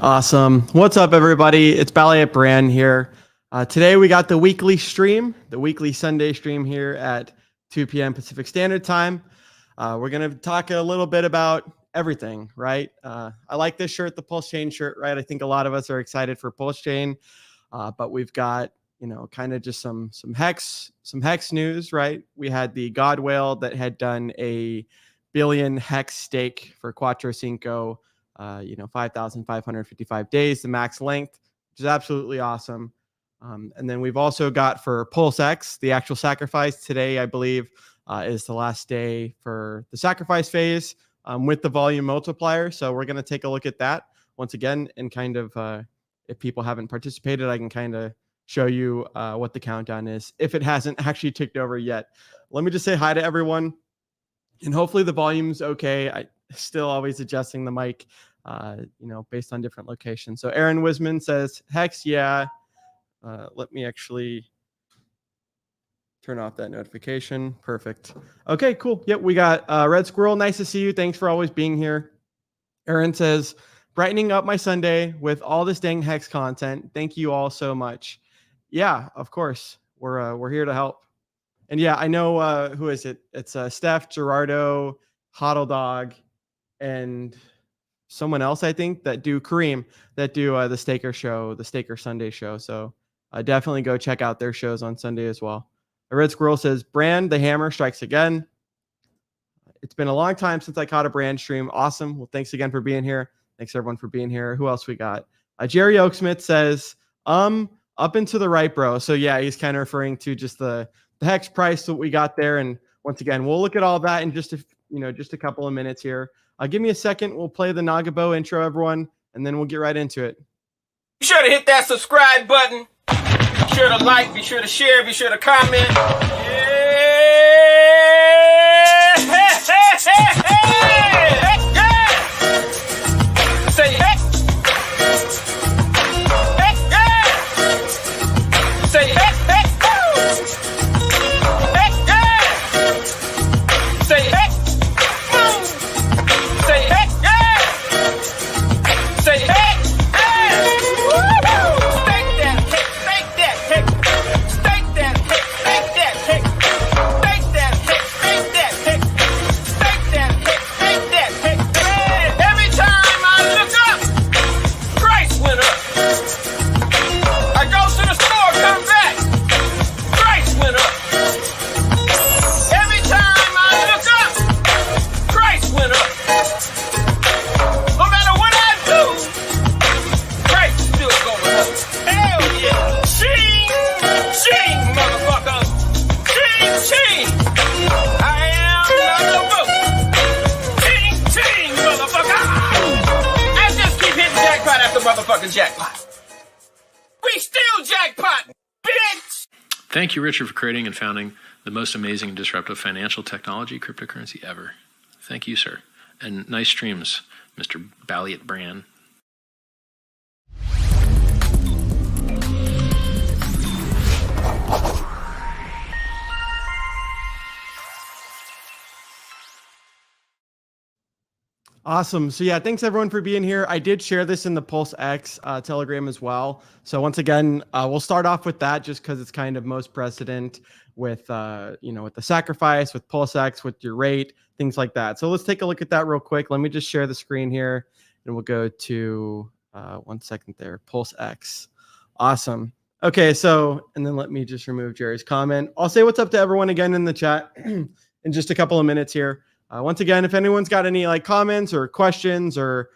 Awesome. What's up, everybody? It's BallietBran here. Today we got the weekly stream, the weekly Sunday stream here at 2 p.m. Pacific Standard Time. We're going to talk a little bit about everything, right? I like this shirt, the PulseChain shirt, right? I think a lot of us are excited for PulseChain, but we've got, kind of just some HEX news, right? We had the God Whale that had done a billion HEX stake for Quattro Cinco. 5,555 days, the max length, which is absolutely awesome. And then we've also got for PulseX, the actual sacrifice today, I believe, is the last day for the sacrifice phase with the volume multiplier. So we're going to take a look at that once again, and kind of, if people haven't participated, I can kind of show you what the countdown is if it hasn't actually ticked over yet. Let me just say hi to everyone, and hopefully the volume's okay. I still always adjusting the mic, based on different locations. So Aaron Wisman says, Hex, yeah. Let me actually turn off that notification. Perfect. Okay, cool. Yep, we got Red Squirrel. Nice to see you. Thanks for always being here. Aaron says, brightening up my Sunday with all this dang Hex content. Thank you all so much. Yeah, of course. We're here to help. And yeah, I know, who is it? It's Steph, Gerardo, Hodl Dog, and someone else, I think, that do Kareem, that do the Staker show, the Staker Sunday show. So definitely go check out their shows on Sunday as well. The Red Squirrel says, Brand, the hammer strikes again. It's been a long time since I caught a Brand stream. Awesome. Well, thanks again for being here. Thanks everyone for being here. Who else we got? Jerry Oaksmith says, up and to the right, bro. So yeah, he's kind of referring to just the HEX price that we got there. And once again, we'll look at all that in just a couple of minutes here. Give me a second. We'll play the Nagabo intro, everyone, and then we'll get right into it. Be sure to hit that subscribe button. Be sure to like. Be sure to share. Be sure to comment. Yeah. Say hey. Say hey. Motherfucking jackpot. We still jackpot, bitch! Thank you, Richard, for creating and founding the most amazing and disruptive financial technology cryptocurrency ever. Thank you, sir. And nice streams, Mr. BallietBran. Awesome. So yeah, thanks everyone for being here. I did share this in the PulseX Telegram as well. So once again, we'll start off with that just because it's kind of most precedent with, with the sacrifice, with PulseX, with your rate, things like that. So let's take a look at that real quick. Let me just share the screen here and we'll go to, 1 second there, PulseX. Awesome. Okay. So, and then let me just remove Jerry's comment. I'll say what's up to everyone again in the chat in just a couple of minutes here. Once again, if anyone's got any comments or questions or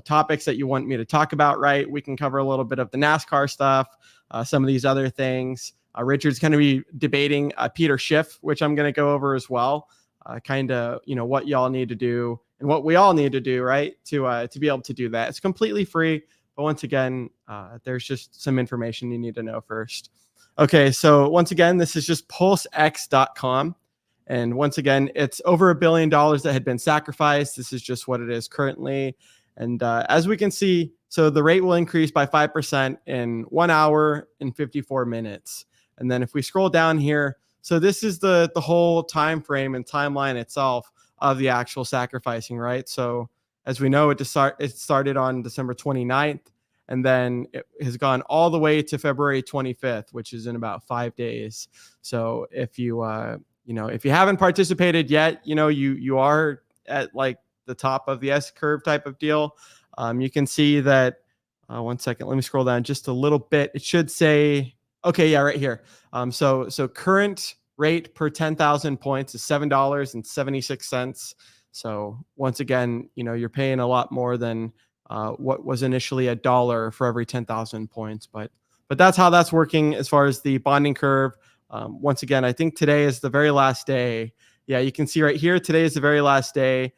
topics that you want me to talk about, right, we can cover a little bit of the NASCAR stuff, some of these other things. Richard's going to be debating Peter Schiff, which I'm going to go over as well. Kind of, what y'all need to do and what we all need to do, right, to be able to do that. It's completely free, but once again, there's just some information you need to know first. Okay, so once again, this is just PulseX.com. And once again, it's over $1 billion that had been sacrificed. This is just what it is currently. And as we can see, so the rate will increase by 5% in 1 hour and 54 minutes. And then if we scroll down here, so this is the whole time frame and timeline itself of the actual sacrificing, right? So As we know, it started on December 29th, and then it has gone all the way to February 25th, which is in about 5 days. So if you if you haven't participated yet, you are at like the top of the S curve type of deal. You can see that. One second, let me scroll down just a little bit. It should say, okay, yeah, right here. So current rate per 10,000 points is $7.76. So once again, you're paying a lot more than what was initially $1 for every 10,000 points. But that's how that's working as far as the bonding curve. Once again, I think today is the very last day. Yeah, you can see right here, today is the very last day.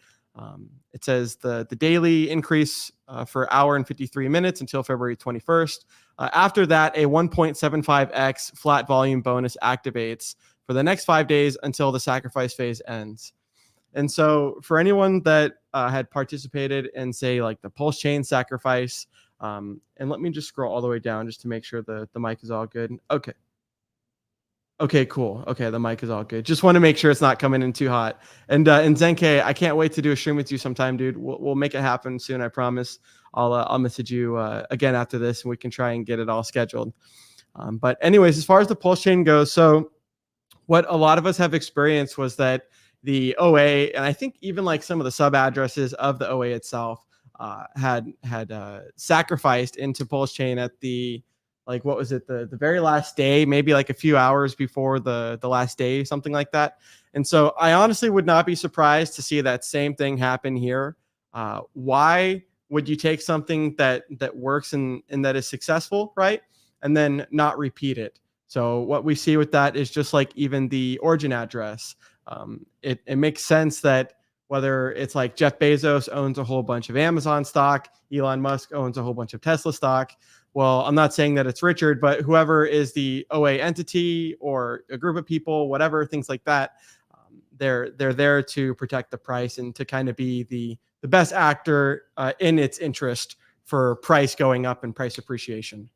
It says the daily increase for hour and 53 minutes until February 21st. After that, a 1.75x flat volume bonus activates for the next 5 days until the sacrifice phase ends. And so for anyone that had participated in, say, like the PulseChain sacrifice, and let me just scroll all the way down just to make sure the mic is all good. Okay, cool. Okay, the mic is all good. Just want to make sure it's not coming in too hot. And Zenke, I can't wait to do a stream with you sometime, dude. We'll make it happen soon, I promise. I'll message you again after this, and we can try and get it all scheduled. But anyways, as far as the PulseChain goes, so what a lot of us have experienced was that the OA, and I think even like some of the sub addresses of the OA itself, had sacrificed into PulseChain at the, like, what was it, the very last day, maybe like a few hours before the last day, something like that. And so I honestly would not be surprised to see that same thing happen here. Why would you take something that works and that is successful, right, and then not repeat it? So what we see with that is just like even the origin address. It makes sense that whether it's like Jeff Bezos owns a whole bunch of Amazon stock, Elon Musk owns a whole bunch of Tesla stock. Well, I'm not saying that it's Richard, but whoever is the OA entity or a group of people, whatever, things like that, they're there to protect the price and to kind of be the best actor in its interest for price going up and price appreciation.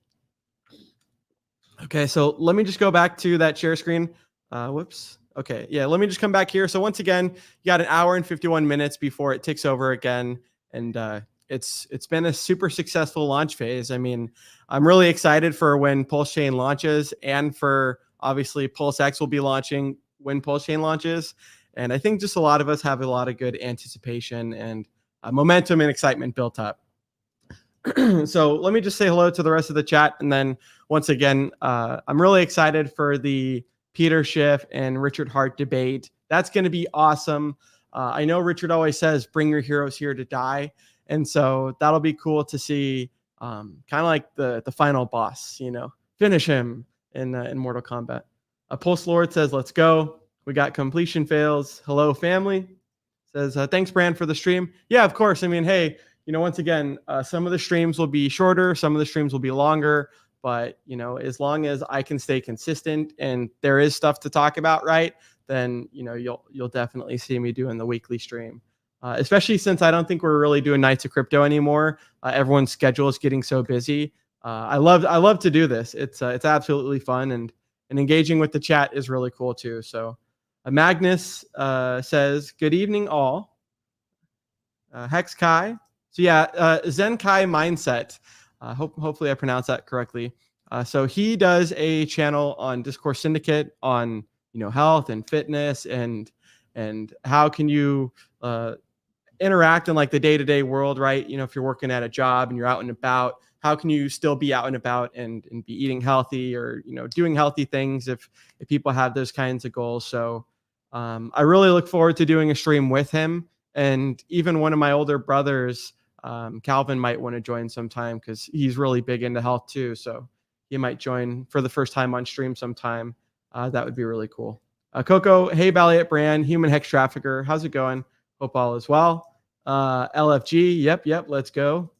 Okay, so let me just go back to that share screen. Whoops. Okay, yeah, let me just come back here. So once again, you got an hour and 51 minutes before it ticks over again. And it's been a super successful launch phase. I mean, I'm really excited for when PulseChain launches, and for obviously PulseX will be launching when PulseChain launches. And I think just a lot of us have a lot of good anticipation and momentum and excitement built up. So let me just say hello to the rest of the chat. And then once again, I'm really excited for the Peter Schiff and Richard Hart debate. That's going to be awesome. I know Richard always says, bring your heroes here to die. And so that'll be cool to see, kind of like the final boss, finish him in Mortal Kombat. Pulse Lord says, let's go. We got completion fails. Hello, family. Says, thanks, Bran, for the stream. Yeah, of course. I mean, hey, once again, some of the streams will be shorter. Some of the streams will be longer. But, as long as I can stay consistent and there is stuff to talk about, right, then, you'll definitely see me doing the weekly stream. Especially since I don't think we're really doing Nights of Crypto anymore. Everyone's schedule is getting so busy. I love to do this. It's absolutely fun, and engaging with the chat is really cool too. So Magnus says, good evening all. Hex Kai. So yeah, Zen Kai Mindset. Hopefully I pronounced that correctly. So he does a channel on Discourse Syndicate on health and fitness and how can you interact in like the day-to-day world, right? If you're working at a job and you're out and about, how can you still be out and about and be eating healthy or doing healthy things if people have those kinds of goals. So I really look forward to doing a stream with him, and even one of my older brothers, Calvin, might want to join sometime because he's really big into health too. So he might join for the first time on stream sometime. That would be really cool. Coco, hey, BallietBran, human hex trafficker. How's it going? Hope all is well. LFG, yep, let's go.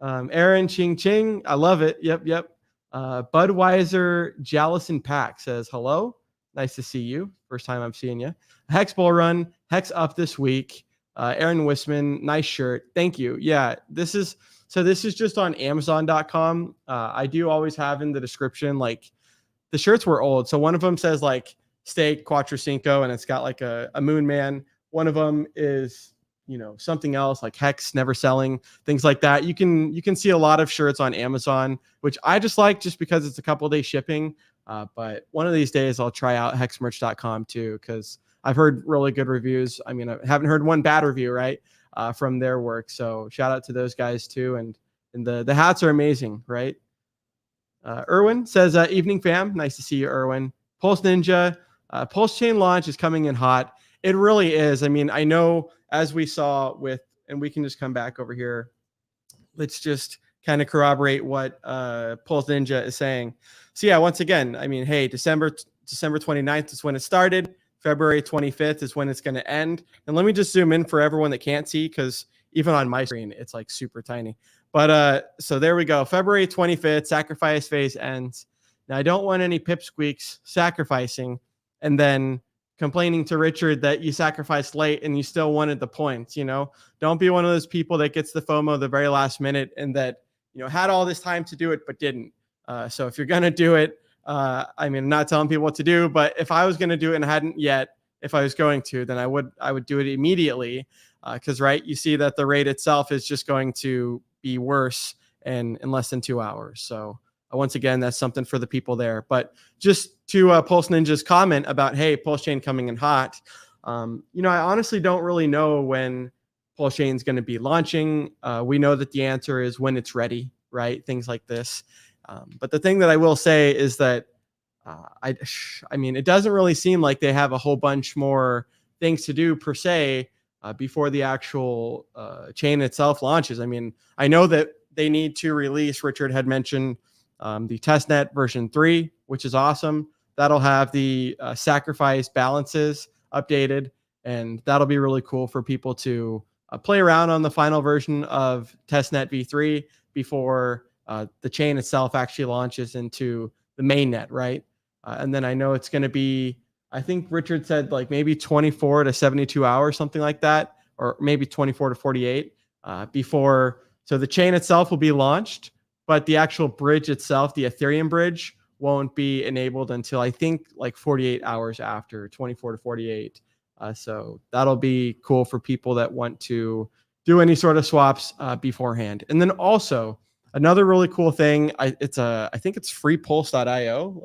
Aaron Ching Ching, I love it. Yep. Budweiser Jallison Pack says, hello. Nice to see you. First time I'm seeing you. Hex Bull Run, Hex up this week. Aaron Wisman, nice shirt. Thank you. Yeah, this is just on Amazon.com. I do always have in the description, like, the shirts were old. So one of them says like steak Cuatro Cinco, and it's got like a moon man. One of them is something else like HEX never selling, things like that. You can see a lot of shirts on Amazon, which I just like just because it's a couple day shipping. But one of these days I'll try out hexmerch.com too, because I've heard really good reviews. I mean, I haven't heard one bad review, right? From their work. So shout out to those guys too. And the hats are amazing, right? Erwin says, evening fam. Nice to see you, Erwin. Pulse Ninja, PulseChain launch is coming in hot. It really is. I mean, I know as we saw with, and we can just come back over here. Let's just kind of corroborate what Pulse Ninja is saying. So yeah, once again, I mean, hey, December 29th is when it started. February 25th is when it's going to end. And let me just zoom in for everyone that can't see, because even on my screen, it's like super tiny. But so there we go. February 25th, sacrifice phase ends. Now, I don't want any pipsqueaks sacrificing and then complaining to Richard that you sacrificed late and you still wanted the points. Don't be one of those people that gets the FOMO the very last minute and that, had all this time to do it, but didn't. So if you're going to do it, I mean, I'm not telling people what to do, but if I was going to do it and hadn't yet, if I was going to, then I would do it immediately. Because, right, you see that the rate itself is just going to be worse in less than 2 hours. So once again, that's something for the people there. But just to Pulse Ninja's comment about, hey, PulseChain coming in hot, I honestly don't really know when PulseChain is going to be launching. We know that the answer is when it's ready, right? Things like this. But the thing that I will say is that I mean, it doesn't really seem like they have a whole bunch more things to do per se before the actual chain itself launches. I mean, I know that they need to release, Richard had mentioned, the testnet version 3, which is awesome. That'll have the sacrifice balances updated, and that'll be really cool for people to play around on the final version of testnet v3 before the chain itself actually launches into the mainnet, right? And then I know it's going to be, I think Richard said like maybe 24 to 72 hours, something like that, or maybe 24 to 48 before. So the chain itself will be launched, but the actual bridge itself, the Ethereum bridge, won't be enabled until I think like 48 hours after, 24 to 48. So that'll be cool for people that want to do any sort of swaps beforehand. And then also another really cool thing, I think it's freepulse.io.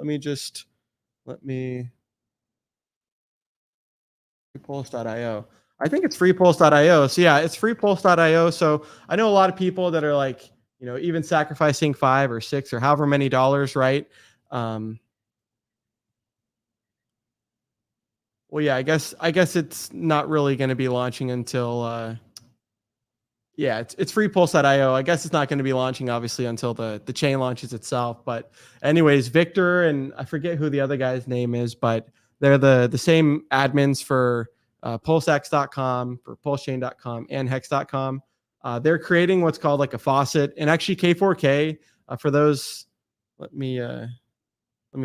Freepulse.io. I think it's freepulse.io. So yeah, it's freepulse.io. So I know a lot of people that are like, even sacrificing $5 or $6 or however many dollars, right? Well, yeah, I guess it's not really going to be launching until yeah, it's freepulse.io. I guess it's not going to be launching obviously until the chain launches itself. But anyways, Victor and I forget who the other guy's name is, but they're the same admins for PulseX.com, for PulseChain.com, and HEX.com. They're creating what's called like a faucet, and actually K4K for those. Let me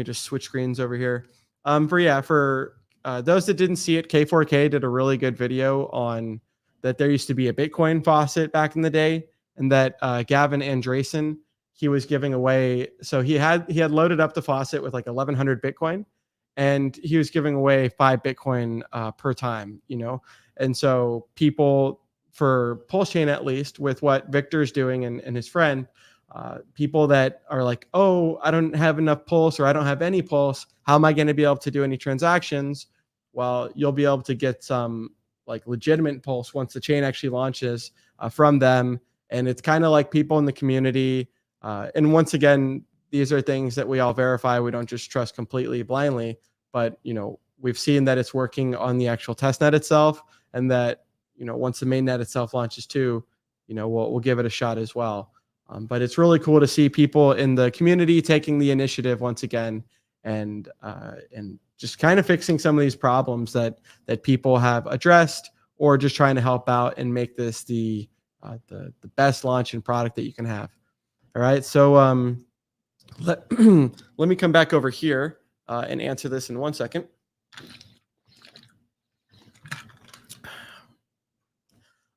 just switch screens over here. For those that didn't see it, K4K did a really good video on that. There used to be a Bitcoin faucet back in the day, and that Gavin Andresen, he was giving away. So he had loaded up the faucet with like 1,100 Bitcoin, and he was giving away 5 Bitcoin per time, And so people, for PulseChain at least, with what Victor's doing and his friend, people that are like, oh, I don't have enough Pulse or I don't have any Pulse, how am I going to be able to do any transactions? Well, you'll be able to get some like legitimate Pulse once the chain actually launches from them. And it's kind of like people in the community. And once again, these are things that we all verify. We don't just trust completely blindly, but we've seen that it's working on the actual testnet itself, and that once the mainnet itself launches too, we'll give it a shot as well. But it's really cool to see people in the community taking the initiative once again, and just kind of fixing some of these problems that people have addressed, or just trying to help out and make this the best launch and product that you can have. All right, so let me come back over here and answer this in 1 second.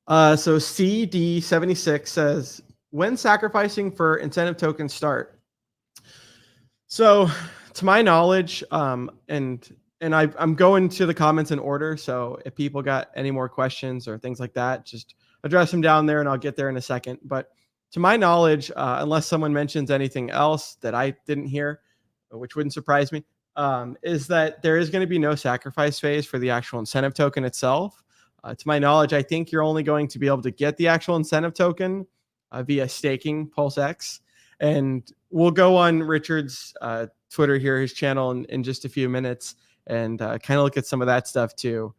So CD76 says, when sacrificing for incentive tokens start? So to my knowledge, and and I'm going to the comments in order. So if people got any more questions or things like that, just address them down there and I'll get there in a second. But to my knowledge, unless someone mentions anything else that I didn't hear, which wouldn't surprise me, is that there is going to be no sacrifice phase for the actual incentive token itself. To my knowledge, I think you're only going to be able to get the actual incentive token via staking PulseX. And we'll go on Richard's Twitter here, his channel, in just a few minutes and kind of look at some of that stuff too.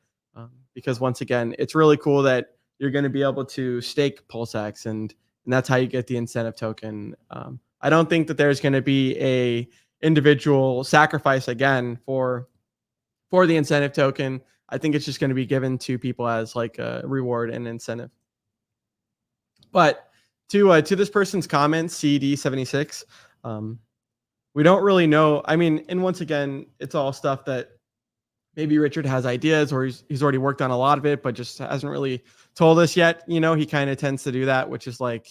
Because once again, it's really cool that you're going to be able to stake PulseX and that's how you get the incentive token. I don't think that there's going to be a individual sacrifice again for the incentive token. I think it's just going to be given to people as like a reward and incentive. But to this person's comment, CD76, we don't really know. I mean, and once again, it's all stuff that maybe Richard has ideas or he's already worked on a lot of it, but just hasn't really told us yet. You know, he kind of tends to do that, which is like,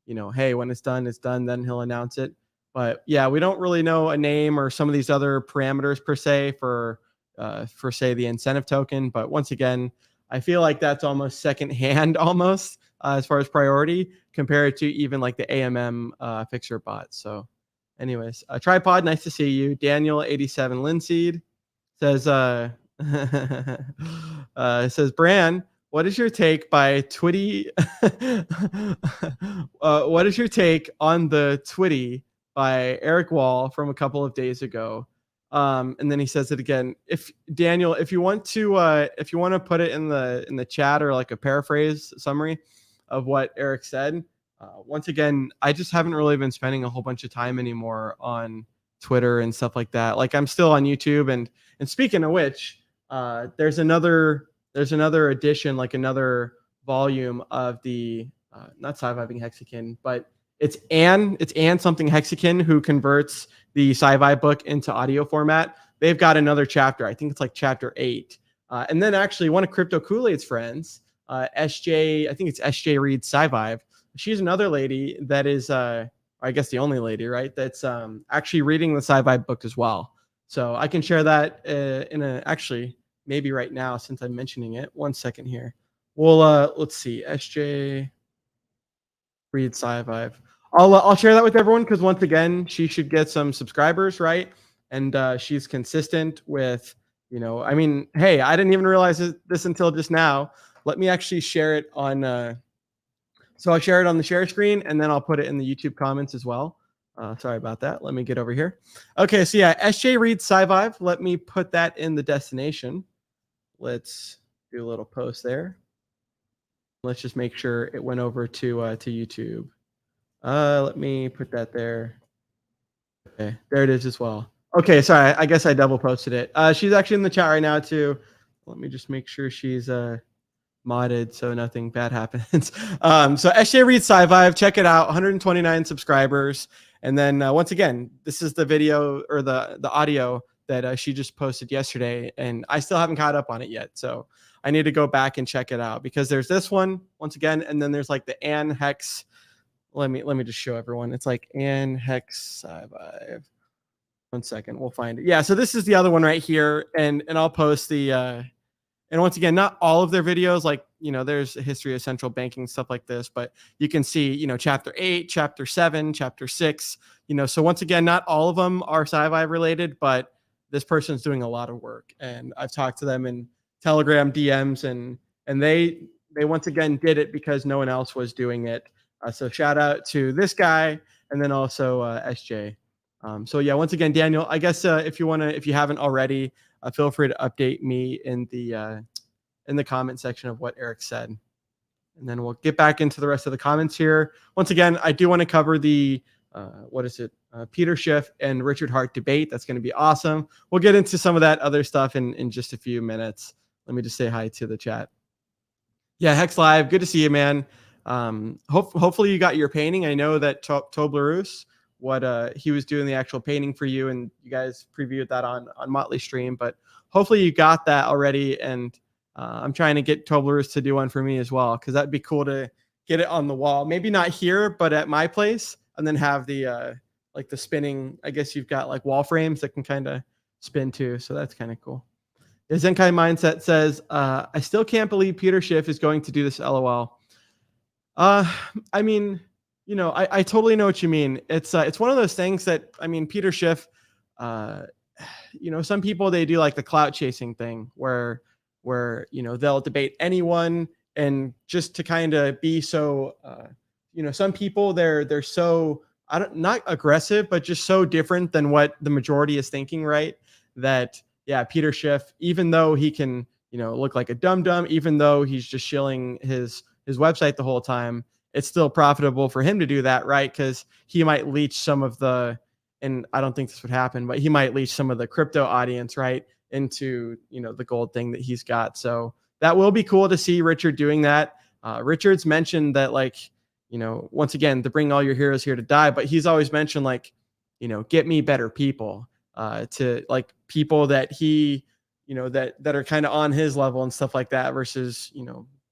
you know, hey, when it's done, then he'll announce it. But yeah, we don't really know a name or some of these other parameters per se for say the incentive token. But once again, I feel like that's almost secondhand almost as far as priority compared to even like the AMM fixer bot. So anyways, Tripod, nice to see you. Daniel 87 Linseed says says Bran, what is your take by Twitty? What is your take on the Twitty by Eric Wall from a couple of days ago? And then he says it again. If Daniel, if you want to put it in the chat or like a paraphrase summary of what Eric said. Once again, I just haven't really been spending a whole bunch of time anymore on Twitter and stuff like that. Like I'm still on YouTube and speaking of which, there's another edition, like another volume of the not Sci-Vibing Hexakin, but it's Anne something Hexakin who converts the Sci-Fi book into audio format. They've got another chapter. I think it's like chapter 8. And then actually one of Crypto Kool-Aid's friends, SJ, I think it's SJ Reed Sci-Vibe. She's another lady that is, I guess the only lady, right? That's actually reading the Sci-Fi book as well. So I can share that actually maybe right now since I'm mentioning it. 1 second here. Well, let's see. SJ Reed Sci-Vibe. I'll share that with everyone because once again, she should get some subscribers, right? And she's consistent with, you know, I mean, hey, I didn't even realize this until just now. Let me actually share it on. So I'll share it on the share screen and then I'll put it in the YouTube comments as well. Sorry about that. Let me get over here. Okay, so yeah, SJ Reed Sci-Vibe. Let me put that in the destination. Let's do a little post there. Let's just make sure it went over to YouTube. Let me put that there. Okay, there it is as well. Okay, sorry, I guess I double posted it. She's actually in the chat right now too. Let me just make sure she's modded so nothing bad happens. So SJ Reed Sci-Vibe, check it out. 129 subscribers. And then once again, this is the video or the audio that she just posted yesterday, and I still haven't caught up on it yet. So I need to go back and check it out because there's this one once again, and then there's like the Anne Hex. Let me just show everyone. It's like Anne Hex Sci-Vibe. 1 second, we'll find it. Yeah, so this is the other one right here, and I'll post the. And once again, not all of their videos, like, you know, there's a history of central banking, stuff like this, but you can see, you know, chapter 8, chapter 7, chapter 6, you know, so once again, not all of them are Sci-Fi related, but this person's doing a lot of work. And I've talked to them in Telegram DMs and they once again did it because no one else was doing it. So shout out to this guy and then also SJ. So yeah, once again, Daniel, I guess if you haven't already, feel free to update me in the comment section of what Eric said. And then we'll get back into the rest of the comments here. Once again, I do want to cover the, Peter Schiff and Richard Hart debate. That's going to be awesome. We'll get into some of that other stuff in just a few minutes. Let me just say hi to the chat. Yeah, Hex Live, good to see you, man. Hopefully you got your painting. I know that Toblerus, what he was doing the actual painting for you, and you guys previewed that on Motley Stream, but hopefully you got that already. And I'm trying to get Toblerus to do one for me as well, because that'd be cool to get it on the wall. Maybe not here, but at my place, and then have the like the spinning. I guess you've got like wall frames that can kind of spin too, so that's kind of cool. Zenkai Mindset says, I still can't believe Peter Schiff is going to do this, LOL. I mean, I totally know what you mean. It's one of those things that, I mean, Peter Schiff, some people, they do like the clout chasing thing where they'll debate anyone, and just to kind of be so, some people, they're so, not aggressive, but just so different than what the majority is thinking, right? That, yeah, Peter Schiff, even though he can, look like a dum-dum, even though he's just shilling his website the whole time, it's still profitable for him to do that, right? Because he might leech some of the, and I don't think this would happen, but he might leech some of the crypto audience, right, into, the gold thing that he's got. So that will be cool to see Richard doing that. Richard's mentioned that, like, once again, to bring all your heroes here to die, but he's always mentioned, like, get me better people, to like people that he, that are kind of on his level and stuff like that, versus,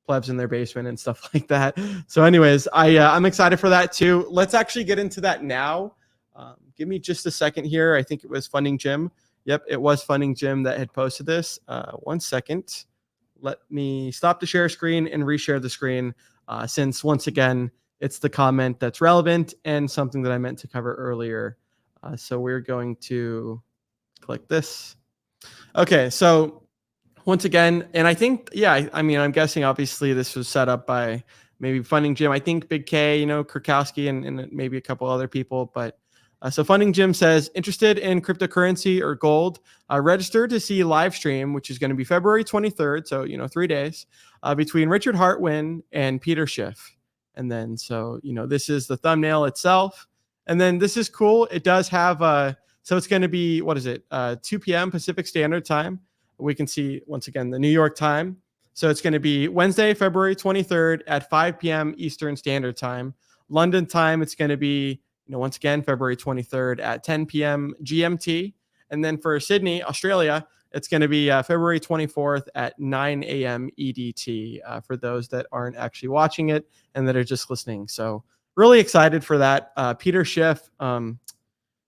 plebs in their basement and stuff like that. So anyways, I'm excited for that too. Let's actually get into that now. Give me just a second here. I think it was Funding Jim. Yep, it was Funding Jim that had posted this. 1 second. Let me stop the share screen and reshare the screen, since once again, it's the comment that's relevant and something that I meant to cover earlier. So we're going to click this. Okay, so once again, and I think, yeah, I mean, I'm guessing obviously this was set up by maybe Funding Jim. I think Big K, Kurkowski, and maybe a couple other people. But so Funding Jim says, interested in cryptocurrency or gold, register to see live stream, which is going to be February 23rd. So, 3 days between Richard Hartwin and Peter Schiff. And then, so, this is the thumbnail itself. And then this is cool. It does have, so it's going to be, 2 p.m. Pacific Standard Time. We can see, once again, the New York time. So it's going to be Wednesday, February 23rd at 5 p.m. Eastern Standard Time. London time, it's going to be, once again, February 23rd at 10 p.m. GMT. And then for Sydney, Australia, it's going to be February 24th at 9 a.m. EDT, for those that aren't actually watching it and that are just listening. So really excited for that. Peter Schiff,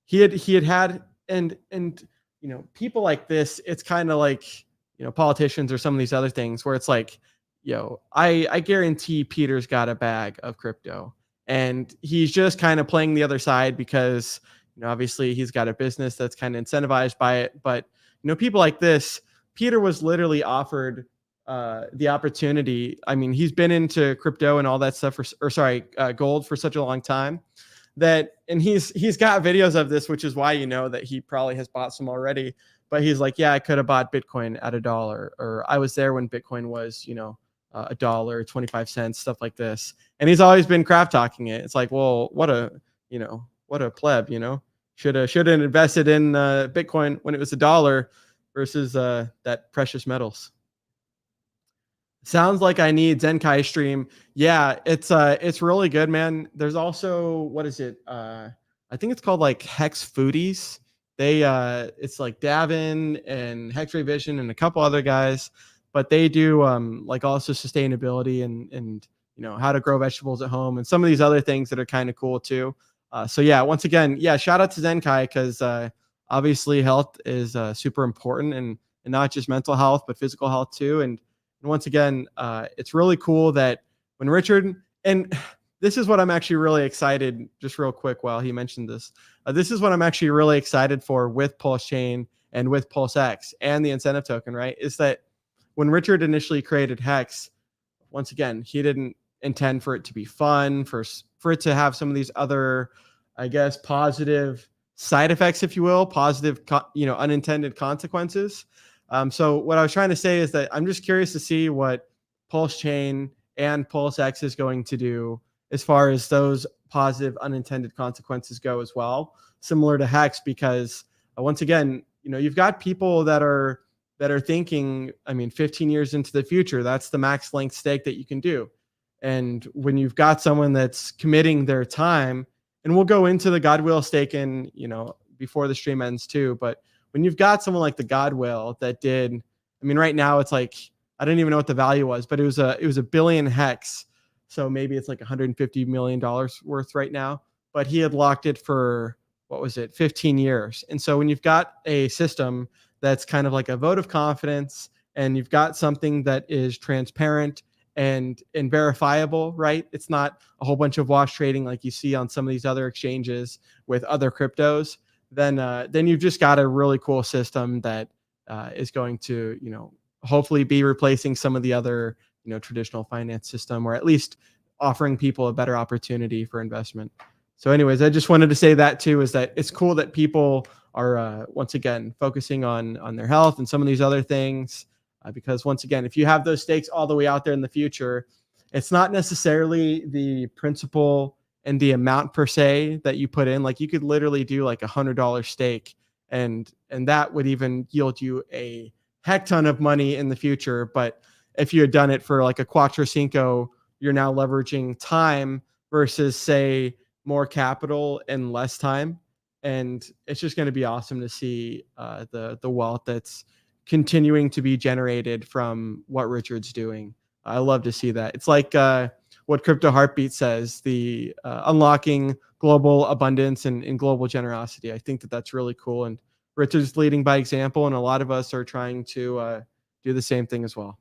he had, and people like this, it's kind of like, politicians or some of these other things where it's like, I guarantee Peter's got a bag of crypto, and he's just kind of playing the other side because, obviously he's got a business that's kind of incentivized by it. But, people like this, Peter was literally offered the opportunity. I mean, he's been into crypto and all that stuff, gold for such a long time that, and he's got videos of this, which is why that he probably has bought some already. But he's like, yeah, I could have bought Bitcoin at $1, or I was there when Bitcoin was, $1, 25 cents, stuff like this. And he's always been crap talking it. It's like, well, what a pleb, should have invested in Bitcoin when it was $1 versus that precious metals. Sounds like I need Zenkai stream. Yeah, it's really good, man. There's also, what is it? I think it's called like HEX Foodies. They it's like Davin and HEX Vision and a couple other guys, but they do like also sustainability and how to grow vegetables at home and some of these other things that are kind of cool too. So yeah, once again, yeah, shout out to Zenkai, because obviously health is super important, and not just mental health but physical health too. And once again, it's really cool that when Richard, and this is what I'm actually really excited, just real quick while he mentioned this, this is what I'm actually really excited for with PulseChain and with PulseX and the incentive token, right? Is that when Richard initially created HEX, once again, he didn't intend for it to be fun, for it to have some of these other, I guess, positive side effects, if you will, positive, unintended consequences. So what I was trying to say is that I'm just curious to see what PulseChain and PulseX is going to do as far as those positive unintended consequences go as well, similar to HEX, because once again, you've got people that are thinking, 15 years into the future, that's the max length stake that you can do. And when you've got someone that's committing their time, and we'll go into the Godwill stake in, before the stream ends too, but when you've got someone like the Godwill that did, right now it's like, I don't even know what the value was, but it was a billion HEX. So maybe it's like $150 million worth right now, but he had locked it for, 15 years. And so when you've got a system that's kind of like a vote of confidence, and you've got something that is transparent and verifiable, right? It's not a whole bunch of wash trading like you see on some of these other exchanges with other cryptos. Then you've just got a really cool system that is going to, hopefully be replacing some of the other, traditional finance system, or at least offering people a better opportunity for investment. So anyways, I just wanted to say that too, is that it's cool that people are once again focusing on their health and some of these other things. Because once again, if you have those stakes all the way out there in the future, it's not necessarily the principal and the amount per se that you put in. Like you could literally do like $100 stake, and that would even yield you a heck ton of money in the future. But if you had done it for like a Quattro Cinco, you're now leveraging time versus say more capital and less time. And it's just going to be awesome to see the wealth that's continuing to be generated from what Richard's doing. I love to see that. It's like what Crypto Heartbeat says, the unlocking global abundance and global generosity. I think that that's really cool. And Richard's leading by example, and a lot of us are trying to do the same thing as well.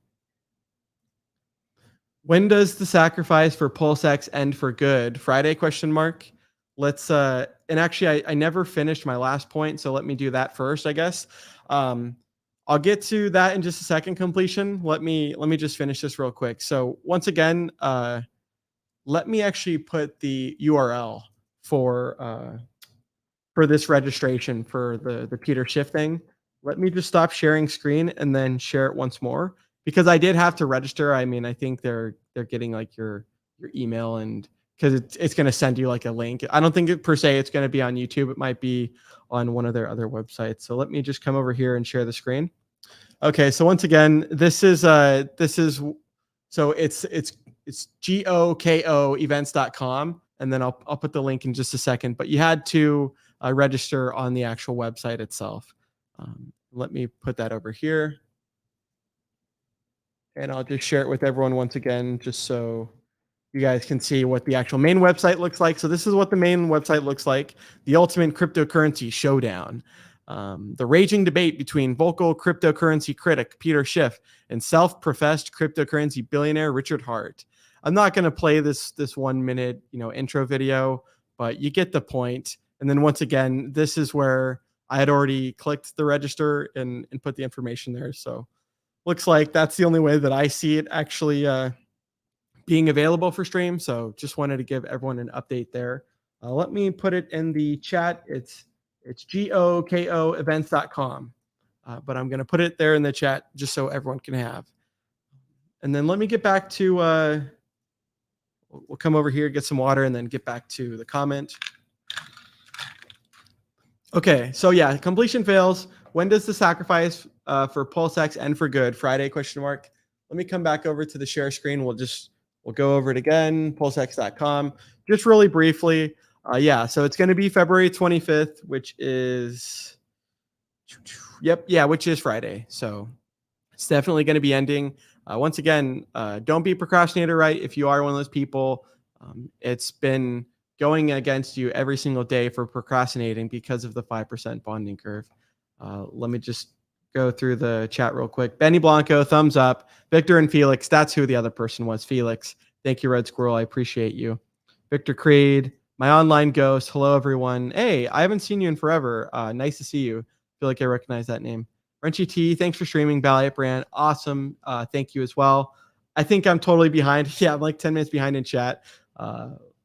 When does the sacrifice for PulseX end for good? Friday, question mark. Let's and actually I never finished my last point, so let me do that first, I guess. I'll get to that in just a second, completion. Let me just finish this real quick. So once again, let me actually put the URL for this registration for the Peter Schiff thing. Let me just stop sharing screen and then share it once more, because I did have to register. I mean, I think they're getting like your email, and because it's going to send you like a link. I don't think per se it's going to be on YouTube. It might be on one of their other websites. So let me just come over here and share the screen. Okay, so once again, this is so it's GOKO events.com, and then I'll put the link in just a second. But you had to register on the actual website itself. Let me put that over here, and I'll just share it with everyone once again, just so you guys can see what the actual main website looks like. So this is what the main website looks like: the ultimate cryptocurrency showdown. The raging debate between vocal cryptocurrency critic Peter Schiff and self-professed cryptocurrency billionaire Richard Hart. I'm not going to play this 1 minute, intro video, but you get the point. And then once again, this is where I had already clicked the register and put the information there. So looks like that's the only way that I see it actually being available for stream. So just wanted to give everyone an update there. Let me put it in the chat. It's GOKO events.com. But I'm going to put it there in the chat just so everyone can have. And then let me get back to, we'll come over here, get some water, and then get back to the comment. Okay, so yeah, completion fails. When does the sacrifice for PulseX end for good? Friday, question mark. Let me come back over to the share screen. We'll go over it again, pulsex.com. Just really briefly. Yeah, so it's going to be February 25th, which is, which is Friday. So it's definitely going to be ending. Once again, don't be a procrastinator, right? If you are one of those people, it's been going against you every single day for procrastinating because of the 5% bonding curve. Let me just go through the chat real quick. Benny Blanco, thumbs up. Victor and Felix, that's who the other person was, Felix. Thank you, Red Squirrel. I appreciate you. Victor Creed, my online ghost. Hello, everyone. Hey, I haven't seen you in forever. Nice to see you. Feel like I recognize that name. Wrenchy T, thanks for streaming. BallietBran, awesome. Thank you as well. I think I'm totally behind. Yeah, I'm like 10 minutes behind in chat.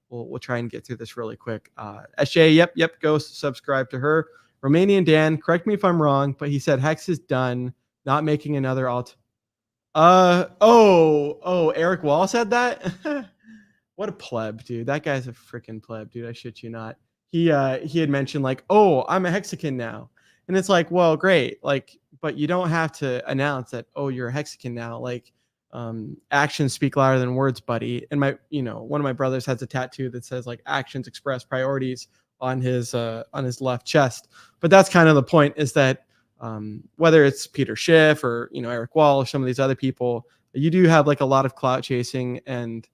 We'll try and get through this really quick. SJ, yep, go subscribe to her. Romanian Dan, correct me if I'm wrong, but he said Hex is done, not making another alt. Eric Wall said that? What a pleb, dude. That guy's a freaking pleb, dude. I shit you not. He had mentioned like, oh, I'm a Hexagon now. And it's like, well, great. Like, but you don't have to announce that, oh, you're a Hexagon now. Like, actions speak louder than words, buddy. And one of my brothers has a tattoo that says like actions express priorities on his left chest. But that's kind of the point, is that whether it's Peter Schiff or Eric Wall or some of these other people, you do have like a lot of clout chasing, and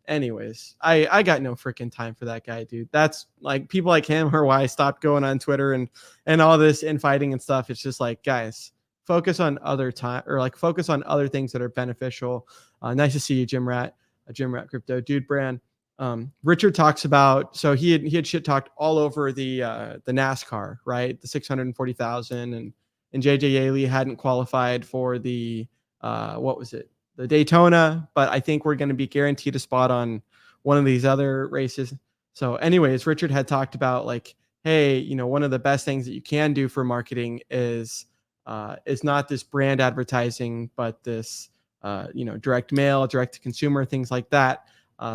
Anyways, I got no freaking time for that guy, dude. That's like people like him are why I stopped going on Twitter and all this infighting and stuff. It's just like, guys, focus on other time or like focus on other things that are beneficial. Nice to see you, Jim Rat Crypto, dude. Brand. Richard talks about, so he had shit talked all over the NASCAR, right? The 640,000 and JJ Yaley hadn't qualified for the what was it? The Daytona, but I think we're going to be guaranteed a spot on one of these other races. So anyways, Richard had talked about like, hey, you know, one of the best things that you can do for marketing is not this brand advertising, but this, you know, direct mail, direct to consumer, things like that.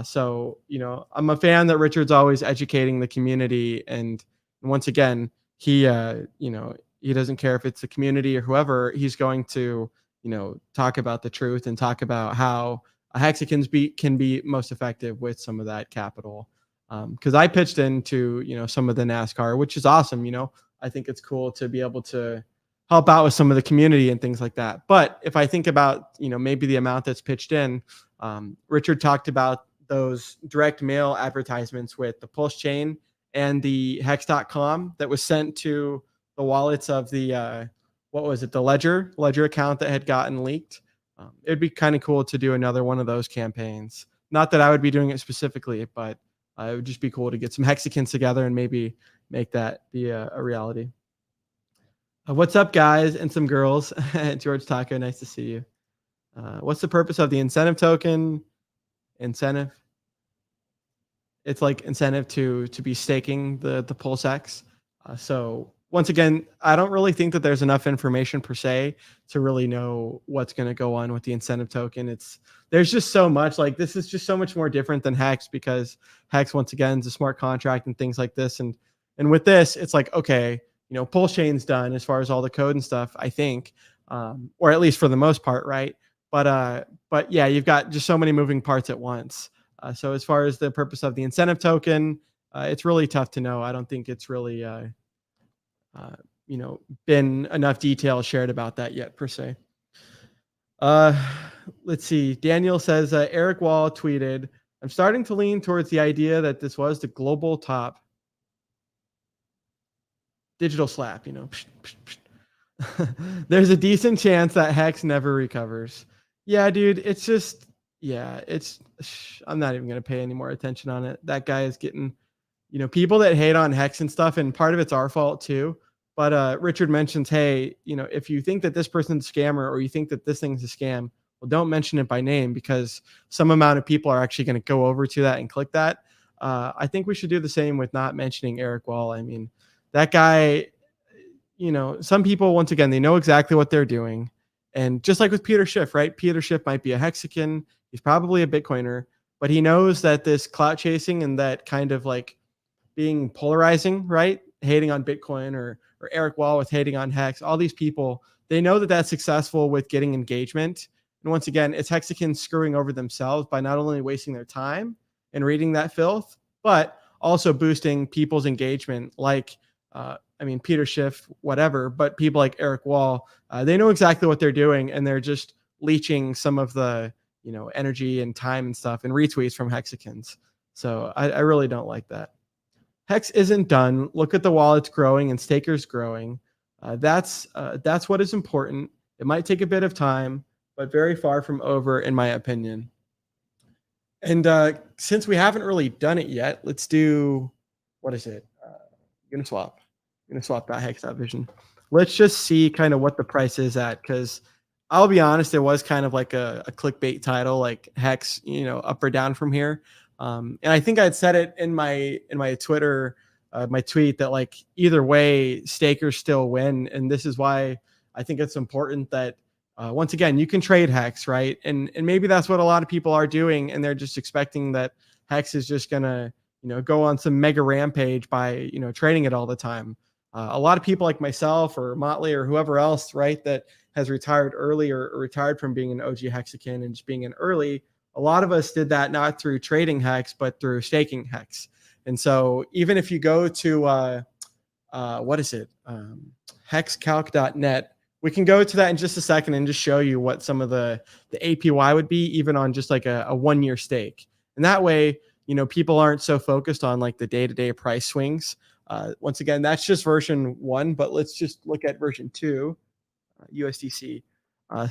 So, you know, I'm a fan that Richard's always educating the community. And once again, he, you know, he doesn't care if it's the community or whoever, he's going to, you know, talk about the truth and talk about how HEX can be most effective with some of that capital. Because I pitched into, you know, some of the NASCAR, which is awesome. You know, I think it's cool to be able to help out with some of the community and things like that. But if I think about, you know, maybe the amount that's pitched in, Richard talked about those direct mail advertisements with the PulseChain and the hex.com that was sent to the wallets of the, what was it? The Ledger account that had gotten leaked. It'd be kind of cool to do another one of those campaigns. Not that I would be doing it specifically, but it would just be cool to get some Hexicans together and maybe make that be a reality. What's up, guys and some girls? George Taco, nice to see you. What's the purpose of the incentive token? Incentive? It's like incentive to be staking the PulseX. So once again, I don't really think that there's enough information per se to really know what's going to go on with the incentive token. There's just so much, like this is just so much more different than HEX, because HEX once again is a smart contract and things like this. And with this, it's like, okay, you know, PulseChain's done as far as all the code and stuff, I think, or at least for the most part, right? But yeah, you've got just so many moving parts at once. So as far as the purpose of the incentive token, it's really tough to know. I don't think it's really you know, been enough detail shared about that yet per se. Let's see. Daniel says, Eric Wall tweeted, I'm starting to lean towards the idea that this was the global top digital slap, you know. There's a decent chance that HEX never recovers. Yeah, dude, it's just, yeah, I'm not even going to pay any more attention on it. That guy is getting, you know, people that hate on HEX and stuff, and part of it's our fault too. But Richard mentions, hey, you know, if you think that this person's a scammer or you think that this thing's a scam, well, don't mention it by name, because some amount of people are actually going to go over to that and click that. I think we should do the same with not mentioning Eric Wall. I mean, that guy, you know, some people, once again, they know exactly what they're doing. And just like with Peter Schiff, right? Peter Schiff might be a Hexican. He's probably a Bitcoiner, but he knows that this clout chasing and that kind of like being polarizing, right? Hating on Bitcoin or Eric Wall with hating on HEX, all these people, they know that that's successful with getting engagement. And once again, it's Hexicans screwing over themselves by not only wasting their time and reading that filth, but also boosting people's engagement. Like, I mean, Peter Schiff, whatever, but people like Eric Wall, they know exactly what they're doing, and they're just leeching some of the, you know, energy and time and stuff and retweets from Hexicans. So I really don't like that. HEX isn't done. Look at the wallets growing and stakers growing. That's what is important. It might take a bit of time, but very far from over, in my opinion. And since we haven't really done it yet, let's do, what is it? Uniswap.hex.vision. Let's just see kind of what the price is at, because I'll be honest, it was kind of like a clickbait title, like HEX, you know, up or down from here. And I think I'd said it in my Twitter, my tweet, that like either way, stakers still win. And this is why I think it's important that once again, you can trade HEX, right? And maybe that's what a lot of people are doing, and they're just expecting that HEX is just gonna, you know, go on some mega rampage by, you know, trading it all the time. A lot of people like myself or Motley or whoever else, right, that has retired early or retired from being an OG Hexican and just being an early. A lot of us did that not through trading HEX, but through staking HEX. And so even if you go to, what is it? Hexcalc.net, we can go to that in just a second and just show you what some of the APY would be, even on just like a 1 year stake. And that way, people aren't so focused on like the day-to-day price swings. Once again, that's just version 1, but let's just look at version 2, USDC.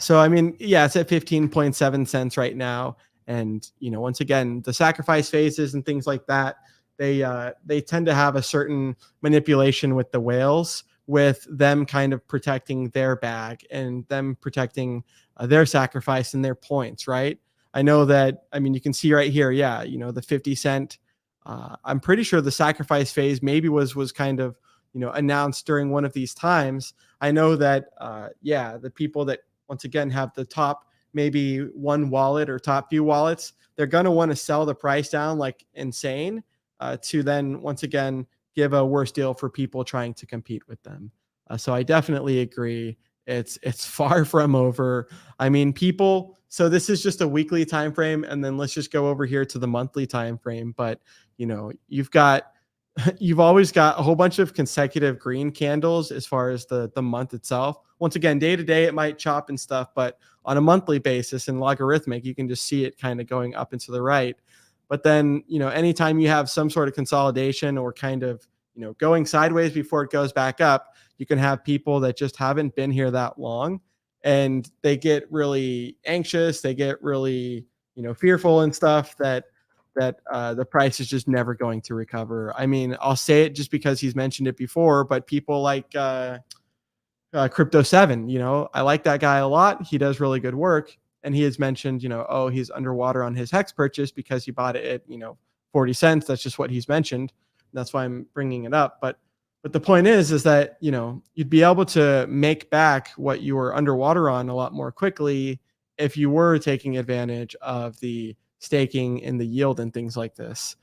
So, I mean, yeah, it's at 15.7 cents right now. And, once again, the sacrifice phases and things like that, they tend to have a certain manipulation with the whales, with them kind of protecting their bag and them protecting their sacrifice and their points, right? I know that, I mean, you can see right here, yeah, the 50 cent. I'm pretty sure the sacrifice phase maybe was kind of, announced during one of these times. I know that, yeah, the people that, once again, have the top maybe one wallet or top few wallets, they're going to want to sell the price down like insane, to then, once again, give a worse deal for people trying to compete with them. So I definitely agree. It's far from over. I mean, people. So this is just a weekly time frame, and then let's just go over here to the monthly time frame. But you've always got a whole bunch of consecutive green candles as far as the month itself. Once again, day to day it might chop and stuff, but on a monthly basis and logarithmic, you can just see it kind of going up and to the right. But then, anytime you have some sort of consolidation or kind of, going sideways before it goes back up, you can have people that just haven't been here that long, and they get really anxious. They get really, fearful and stuff that the price is just never going to recover. I mean, I'll say it just because he's mentioned it before, but people like Crypto 7, I like that guy a lot. He does really good work. And he has mentioned, oh, he's underwater on his HEX purchase because he bought it at, 40 cents. That's just what he's mentioned. That's why I'm bringing it up. But the point is that, you'd be able to make back what you were underwater on a lot more quickly if you were taking advantage of the staking and the yield and things like this.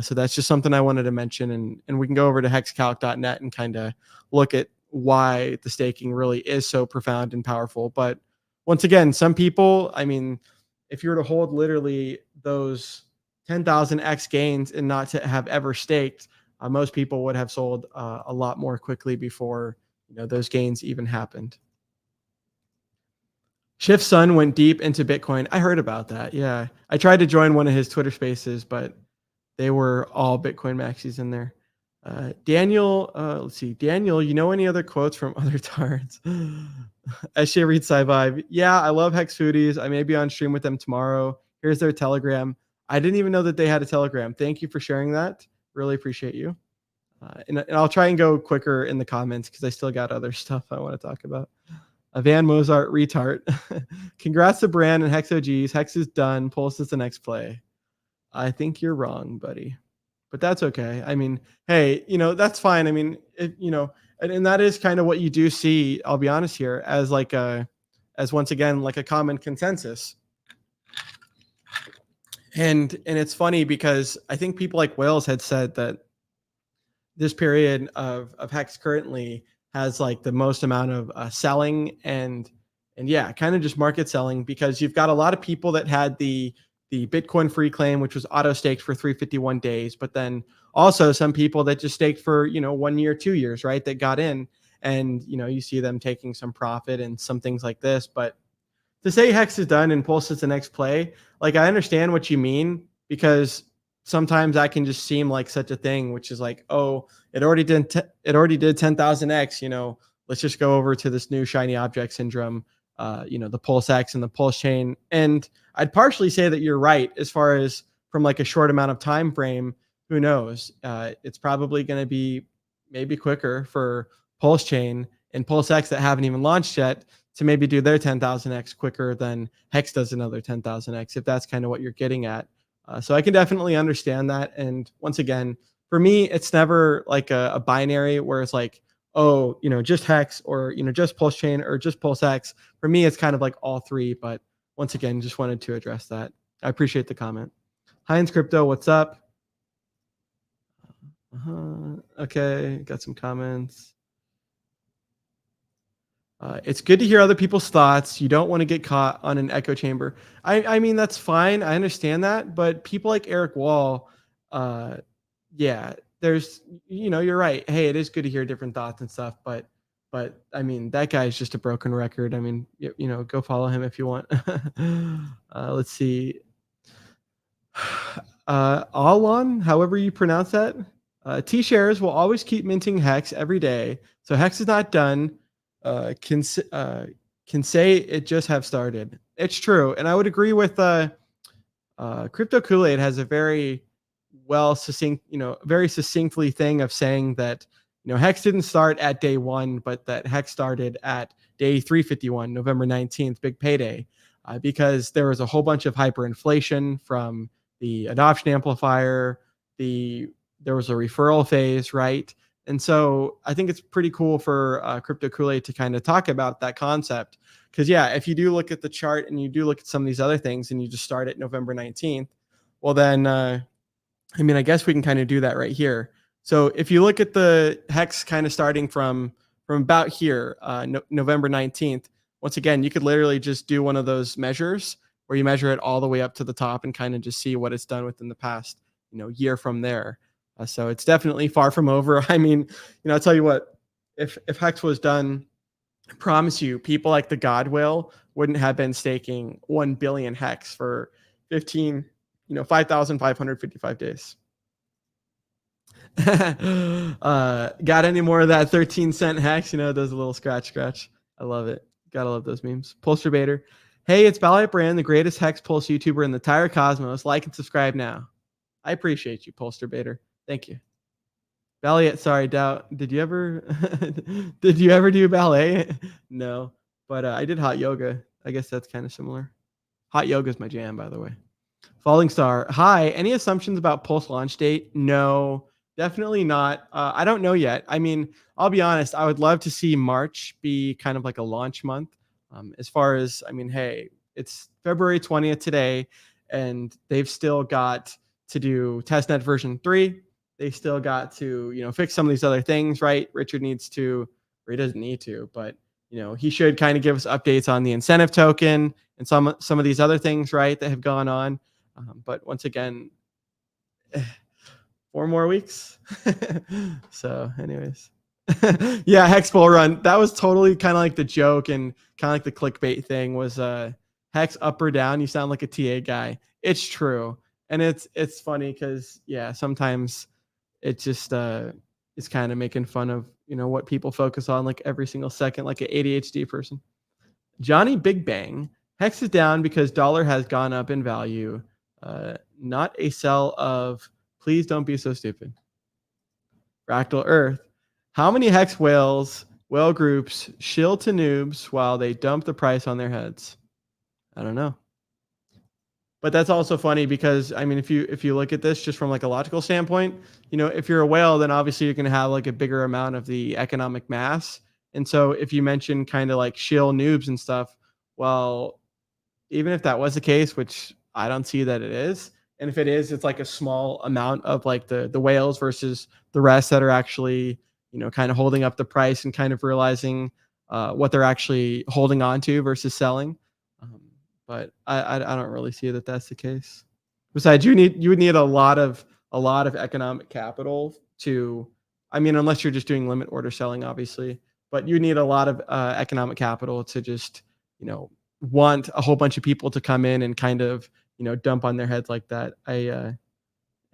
So that's just something I wanted to mention. And we can go over to hexcalc.net and kind of look at why the staking really is so profound and powerful. But once again, some people, I mean, if you were to hold literally those 10,000x gains and not to have ever staked, most people would have sold a lot more quickly before those gains even happened. Shift Sun went deep into Bitcoin. I heard about that. Yeah, I tried to join one of his Twitter Spaces, but they were all Bitcoin maxis in there. Daniel, let's see. Daniel, any other quotes from other tards? SJ reads Sci-Vibe. Yeah, I love Hex Foodies. I may be on stream with them tomorrow. Here's their Telegram. I didn't even know that they had a Telegram. Thank you for sharing that. Really appreciate you. And I'll try and go quicker in the comments because I still got other stuff I want to talk about. Van Mozart retard. Congrats to Bran and Hex OGs. Hex is done. Pulse is the next play. I think you're wrong, buddy. But that's okay. I mean, hey, that's fine. I mean, and that is kind of what you do see, I'll be honest here, as once again, like a common consensus. And it's funny because I think people like Wales had said that this period of Hex currently has like the most amount of selling and yeah, kind of just market selling, because you've got a lot of people that had the Bitcoin free claim, which was auto staked for 351 days, but then also some people that just staked for 1 year, 2 years, right? That got in, and you see them taking some profit and some things like this. But to say Hex is done and Pulse is the next play, like I understand what you mean, because sometimes that can just seem like such a thing, which is like, oh, it already did 10,000x. Let's just go over to this new shiny object syndrome, the PulseX and the PulseChain. And I'd partially say that you're right as far as from like a short amount of time frame. Who knows? It's probably going to be maybe quicker for PulseChain and PulseX that haven't even launched yet to maybe do their 10,000x quicker than Hex does another 10,000x, if that's kind of what you're getting at. So I can definitely understand that. And once again, for me, it's never like a binary where it's like, oh, just Hex or, just PulseChain or just PulseX. For me, it's kind of like all three. But once again, just wanted to address that. I appreciate the comment. Heinz Crypto, what's up? Okay, got some comments. It's good to hear other people's thoughts. You don't want to get caught on an echo chamber. I mean, that's fine. I understand that. But people like Eric Wall, yeah, there's, you're right. Hey, it is good to hear different thoughts and stuff. But I mean, that guy is just a broken record. I mean, go follow him if you want. Let's see. Alon, however you pronounce that. T-shares will always keep minting HEX every day, so HEX is not done. Can say it just have started. It's true, and I would agree with Crypto Kool-Aid has a very very succinctly thing of saying that HEX didn't start at day 1, but that HEX started at day 351, November 19th, big payday, because there was a whole bunch of hyperinflation from the adoption amplifier. There was a referral phase, right? And so I think it's pretty cool for Crypto Kool-Aid to kind of talk about that concept. Because, yeah, if you do look at the chart and you do look at some of these other things and you just start at November 19th, well, then, I guess we can kind of do that right here. So if you look at the HEX kind of starting from about here, November 19th, once again, you could literally just do one of those measures where you measure it all the way up to the top and kind of just see what it's done within the past, year from there. So it's definitely far from over. I'll tell you what, if HEX was done, I promise you, people like the God Whale wouldn't have been staking 1 billion HEX for 5,555 days. Got any more of that 13-cent HEX? Does a little scratch. I love it. Gotta love those memes. Pulsebaiter. Hey, it's BallietBran, the greatest HEX Pulse YouTuber in the entire cosmos. Like and subscribe now. I appreciate you, Pulsebaiter. Thank you. Ballet, sorry, doubt. Did you ever do ballet? No, but I did hot yoga. I guess that's kind of similar. Hot yoga is my jam, by the way. Falling Star. Hi. Any assumptions about Pulse launch date? No, definitely not. I don't know yet. I'll be honest. I would love to see March be kind of like a launch month. As far as, hey, it's February 20th today, and they've still got to do testnet version 3. They still got to, fix some of these other things, right? Richard needs to, or he doesn't need to, but he should kind of give us updates on the incentive token and some of these other things, right, that have gone on. But once again, 4 more weeks. So, anyways, yeah, Hex Bull Run. That was totally kind of like the joke and kind of like the clickbait thing was Hex up or down. You sound like a TA guy. It's true, and it's funny because sometimes it just is kind of making fun of what people focus on like every single second, like an ADHD person. Johnny Big Bang. Hex is down because dollar has gone up in value. Not a sell of please don't be so stupid. Fractal Earth. How many Hex whale groups shill to noobs while they dump the price on their heads? I don't know. But that's also funny because if you look at this just from like a logical standpoint, if you're a whale, then obviously you're going to have like a bigger amount of the economic mass. And so if you mention kind of like shill noobs and stuff, well, even if that was the case, which I don't see that it is, and if it is, it's like a small amount of like the whales versus the rest that are actually kind of holding up the price and kind of realizing what they're actually holding on to versus selling. But I don't really see that that's the case. Besides, you would need a lot of economic capital to, unless you're just doing limit order selling, obviously, but you need a lot of economic capital to just, want a whole bunch of people to come in and kind of, dump on their heads like that.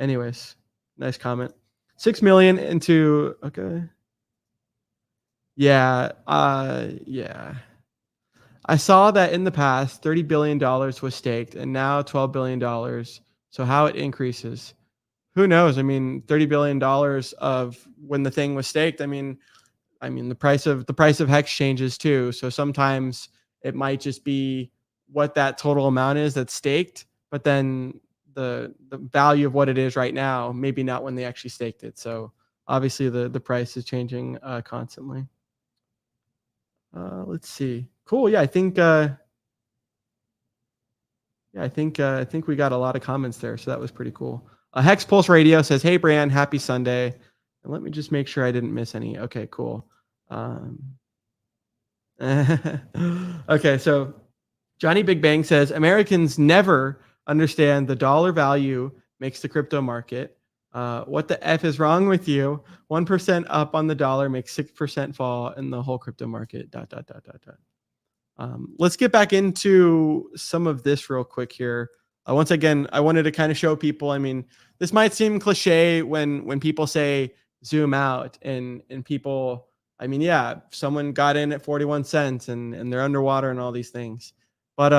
Anyways, nice comment. 6 million into, okay. Yeah. I saw that in the past, $30 billion was staked and now $12 billion. So how it increases, who knows? $30 billion of when the thing was staked. The price of Hex changes too. So sometimes it might just be what that total amount is that's staked, but then the value of what it is right now, maybe not when they actually staked it. So obviously the price is changing constantly. Let's see. Cool. Yeah, I think we got a lot of comments there, so that was pretty cool. Hex Pulse Radio says, "Hey, Bran, happy Sunday." And let me just make sure I didn't miss any. Okay, cool. Okay, so Johnny Big Bang says, "Americans never understand the dollar value makes the crypto market. What the F is wrong with you? 1% up on the dollar makes 6% fall in the whole crypto market. ... Let's get back into some of this real quick here. Once again, I wanted to kind of show people, I mean, this might seem cliche when people say zoom out and people, I mean, yeah, someone got in at 41 cents and they're underwater and all these things. But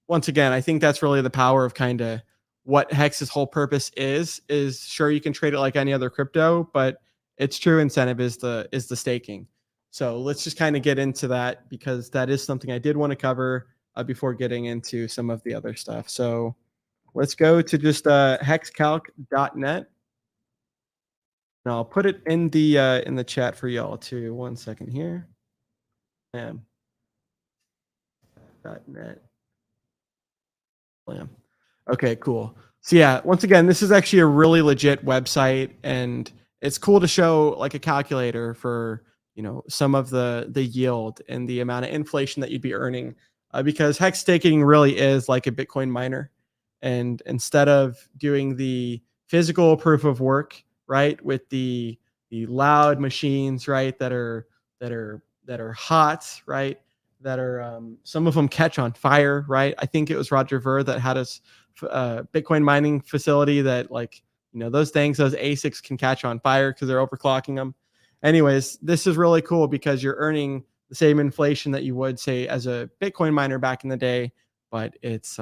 once again, I think that's really the power of kind of what Hex's whole purpose is sure you can trade it like any other crypto, but its true incentive is the staking. So let's just kind of get into that because that is something I did want to cover before getting into some of the other stuff. So let's go to just hexcalc.net. Now I'll put it in the chat for y'all too. 1 second here. .net. Okay, cool. So yeah, once again, this is actually a really legit website, and it's cool to show like a calculator for some of the yield and the amount of inflation that you'd be earning, because hex staking really is like a Bitcoin miner, and instead of doing the physical proof of work, right, with the loud machines, right, that are hot, right, that are some of them catch on fire, right? I think it was Roger Ver that had us Bitcoin mining facility that those things, those ASICs can catch on fire because they're overclocking them. Anyways, this is really cool because you're earning the same inflation that you would say as a Bitcoin miner back in the day, but it's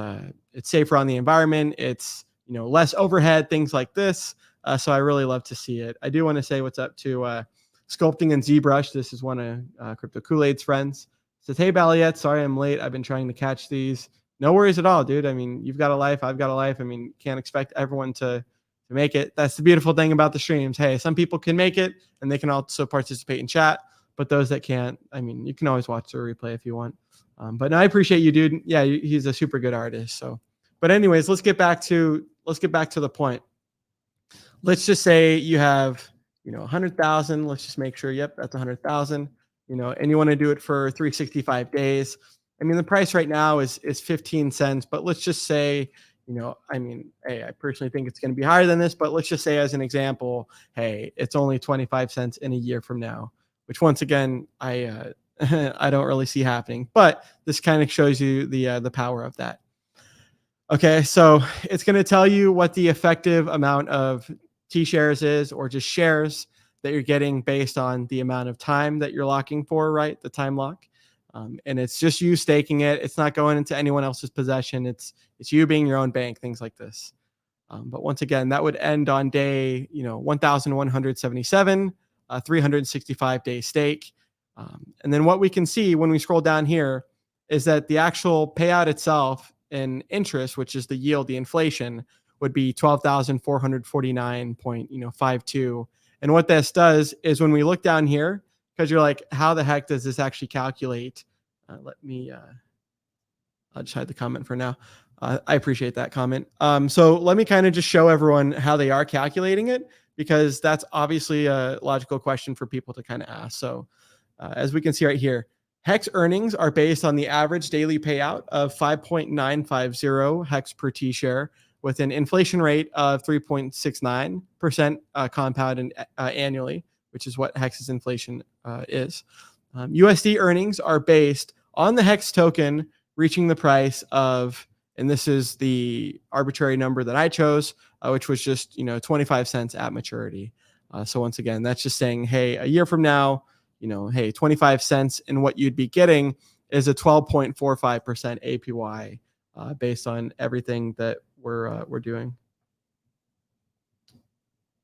safer on the environment. It's less overhead, things like this. So I really love to see it. I do want to say what's up to Sculpting and ZBrush. This is one of Crypto Kool-Aid's friends. Says, hey, Balliet, sorry I'm late. I've been trying to catch these. No worries at all, dude. I mean, you've got a life. I've got a life. I mean, can't expect everyone to make it. That's the beautiful thing about the streams. Hey, some people can make it and they can also participate in chat. But those that can't, I mean, you can always watch the replay if you want. But no, I appreciate you, dude. Yeah, he's a super good artist. So, but anyways, let's get back to the point. Let's just say you have 100,000. Let's just make sure. Yep, that's 100,000. And you want to do it for 365 days. I mean, the price right now is 15 cents, but let's just say, I mean, hey, I personally think it's going to be higher than this, but let's just say as an example, hey, it's only 25 cents in a year from now, which once again, I I don't really see happening, but this kind of shows you the power of that. Okay, so it's going to tell you what the effective amount of T shares is, or just shares that you're getting based on the amount of time that you're locking for, right? The time lock. And it's just you staking it. It's not going into anyone else's possession. It's you being your own bank, things like this. But once again, that would end on day 1,177, 365-day stake. And then what we can see when we scroll down here is that the actual payout itself in interest, which is the yield, the inflation, would be 12,449.52. And what this does is when we look down here, because you're like, how the heck does this actually calculate? I'll just hide the comment for now. I appreciate that comment. So let me kind of just show everyone how they are calculating it, because that's obviously a logical question for people to kind of ask. So as we can see right here, Hex earnings are based on the average daily payout of 5.950 Hex per T share, with an inflation rate of 3.69% compounded annually, which is what Hex's inflation is. USD earnings are based on the Hex token reaching the price of, and this is the arbitrary number that I chose, which was just 25 cents at maturity. So once again, that's just saying, hey, a year from now, hey, 25 cents, and what you'd be getting is a 12.45% APY based on everything that we're doing.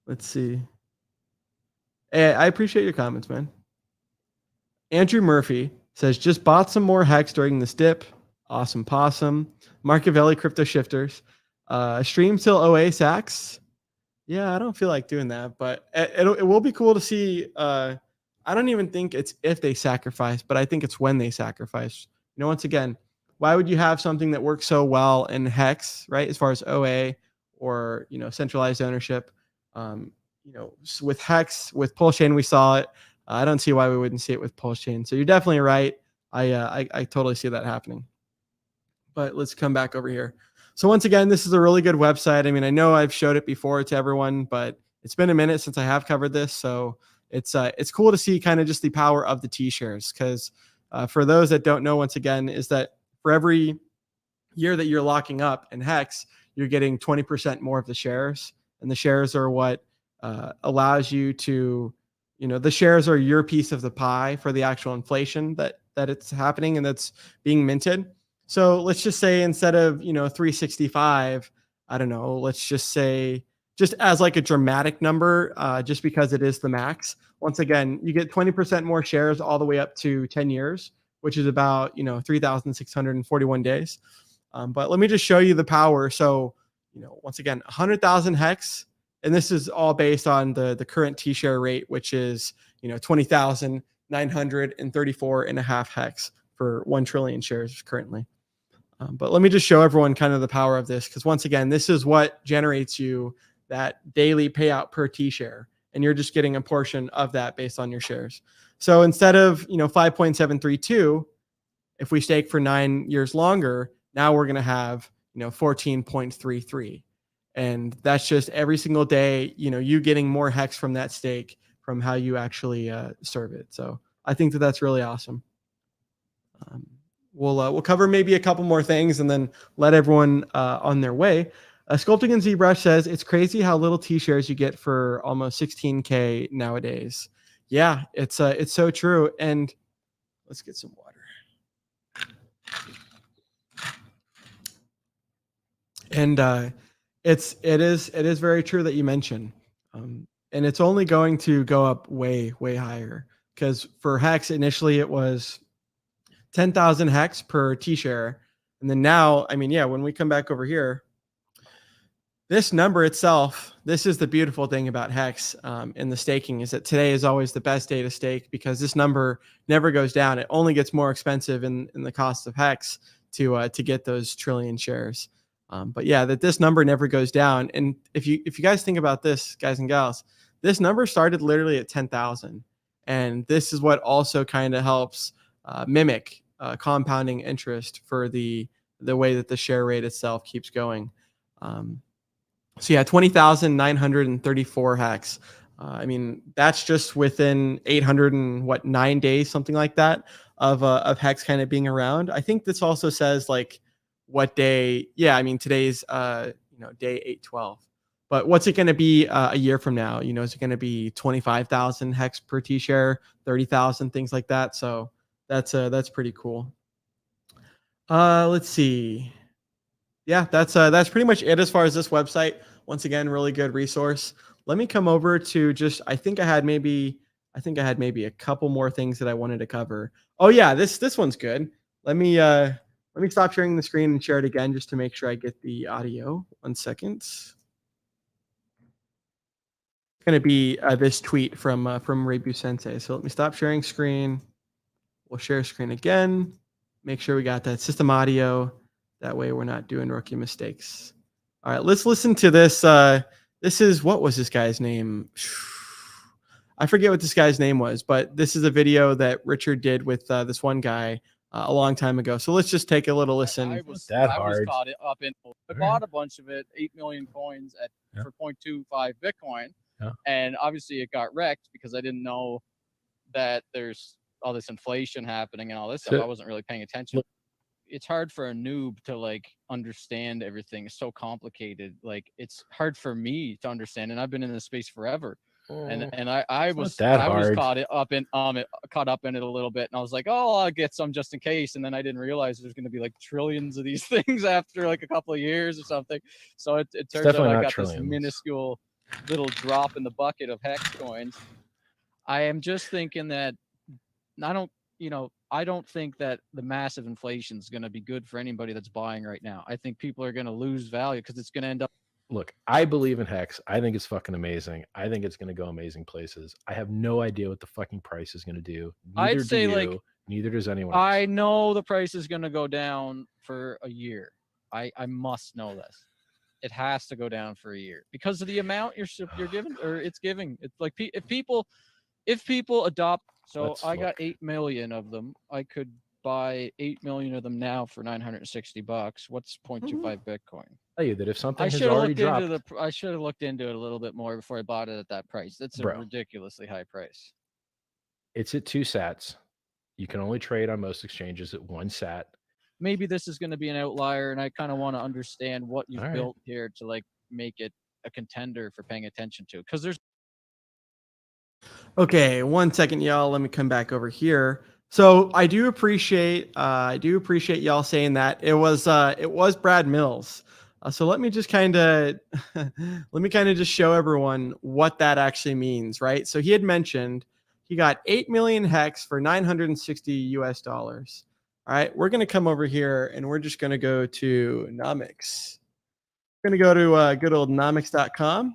Let's see. Hey, I appreciate your comments, man. Andrew Murphy says, just bought some more Hex during this dip. Awesome possum. Machiavelli Crypto Shifters. Stream till OA sacks. Yeah, I don't feel like doing that, but it will be cool to see. I don't even think it's if they sacrifice, but I think it's when they sacrifice. Once again, why would you have something that works so well in Hex, right? As far as OA or centralized ownership, with Hex, with PulseChain, we saw it. I don't see why we wouldn't see it with PulseChain. So you're definitely right. I totally see that happening. But let's come back over here. So once again, this is a really good website. I mean, I know I've showed it before to everyone, but it's been a minute since I have covered this. So it's cool to see kind of just the power of the T shares, because for those that don't know, once again, is that for every year that you're locking up in HEX, you're getting 20% more of the shares. And the shares are what allows you to, the shares are your piece of the pie for the actual inflation that it's happening and that's being minted. So let's just say instead of, 365, I don't know, let's just say, just as like a dramatic number, just because it is the max. Once again, you get 20% more shares all the way up to 10 years, which is about, 3,641 days. But let me just show you the power. So, once again, 100,000 HEX, and this is all based on the current T-share rate, which is, 20,934.5 HEX for 1 trillion shares currently. But let me just show everyone kind of the power of this, because once again, this is what generates you that daily payout per T-share, and you're just getting a portion of that based on your shares. So instead of 5.732, if we stake for 9 years longer, now we're going to have 14.33, and that's just every single day you getting more HEX from that stake from how you actually serve it. So I think that that's really awesome. We'll cover maybe a couple more things and then let everyone on their way. Sculpting in ZBrush says it's crazy how little T-shares you get for almost 16K nowadays. Yeah, it's so true. And let's get some water. And it is very true that you mentioned, and it's only going to go up way higher, because for HEX initially it was 10,000 HEX per T-share, and then now, I mean, yeah, when we come back over here, this number itself, this is the beautiful thing about HEX in the staking, is that today is always the best day to stake, because this number never goes down. It only gets more expensive in the cost of HEX to get those trillion shares. But yeah, that this number never goes down. And if you guys think about this, guys and gals, this number started literally at 10,000, and this is what also kind of helps mimic compounding interest for the way that the share rate itself keeps going. So yeah, 20,934 HEX. I mean, that's just within 809 days, something like that, of HEX kind of being around. I think this also says like what day. Yeah, I mean today's day 812. But what's it going to be a year from now? Is it going to be 25,000 HEX per T-share, 30,000, things like that? So that's pretty cool. Let's see. Yeah, that's pretty much it as far as this website. Once again, really good resource. Let me come over to just, I think I had maybe a couple more things that I wanted to cover. Oh yeah, this one's good. Let me stop sharing the screen and share it again just to make sure I get the audio. 1 second. It's gonna be this tweet from Reibu Sensei. So let me stop sharing screen. We'll share screen again. Make sure we got that system audio. That way we're not doing rookie mistakes. All right, let's listen to this. This is, what was this guy's name? I forget what this guy's name was, but this is a video that Richard did with this one guy a long time ago. So let's just take a little listen. I was caught up in. I bought a bunch of it, 8 million coins for 0.25 Bitcoin, and obviously it got wrecked because I didn't know that there's all this inflation happening and all this stuff. I wasn't really paying attention. It's hard for a noob to like understand everything. It's so complicated. Like it's hard for me to understand, and I've been in this space forever. And I was caught up in it a little bit, and I was like, oh, I'll get some just in case, and then I didn't realize there's going to be like trillions of these things after like a couple of years or something. So it turns out I got this minuscule little drop in the bucket of HEX coins. I am just thinking that I don't think that the massive inflation is going to be good for anybody that's buying right now. I think people are going to lose value because it's going to end up. Look, I believe in HEX. I think it's fucking amazing. I think it's going to go amazing places. I have no idea what the fucking price is going to do. Neither do you. Neither does anyone else. I know the price is going to go down for a year. I must know this. It has to go down for a year because of the amount you're giving, or it's giving. It's like if people adopt. So I got 8 million of them. I could buy 8 million of them now for $960. What's 0.25 Bitcoin? Tell you that if something has already dropped, I should have looked into it a little bit more before I bought it at that price. That's a ridiculously high price. It's at 2 sats. You can only trade on most exchanges at 1 sat. maybe this is going to be an outlier, and I kind of want to understand what you've built here to like make it a contender for paying attention to, because there's. Okay, 1 second, y'all. Let me come back over here. So I do appreciate y'all saying that it was Brad Mills. So let me just kind of just show everyone what that actually means, right? So he had mentioned he got 8 million hex for $960. All right, we're gonna come over here and we're just gonna go to Nomics. We're gonna go to good old nomics.com.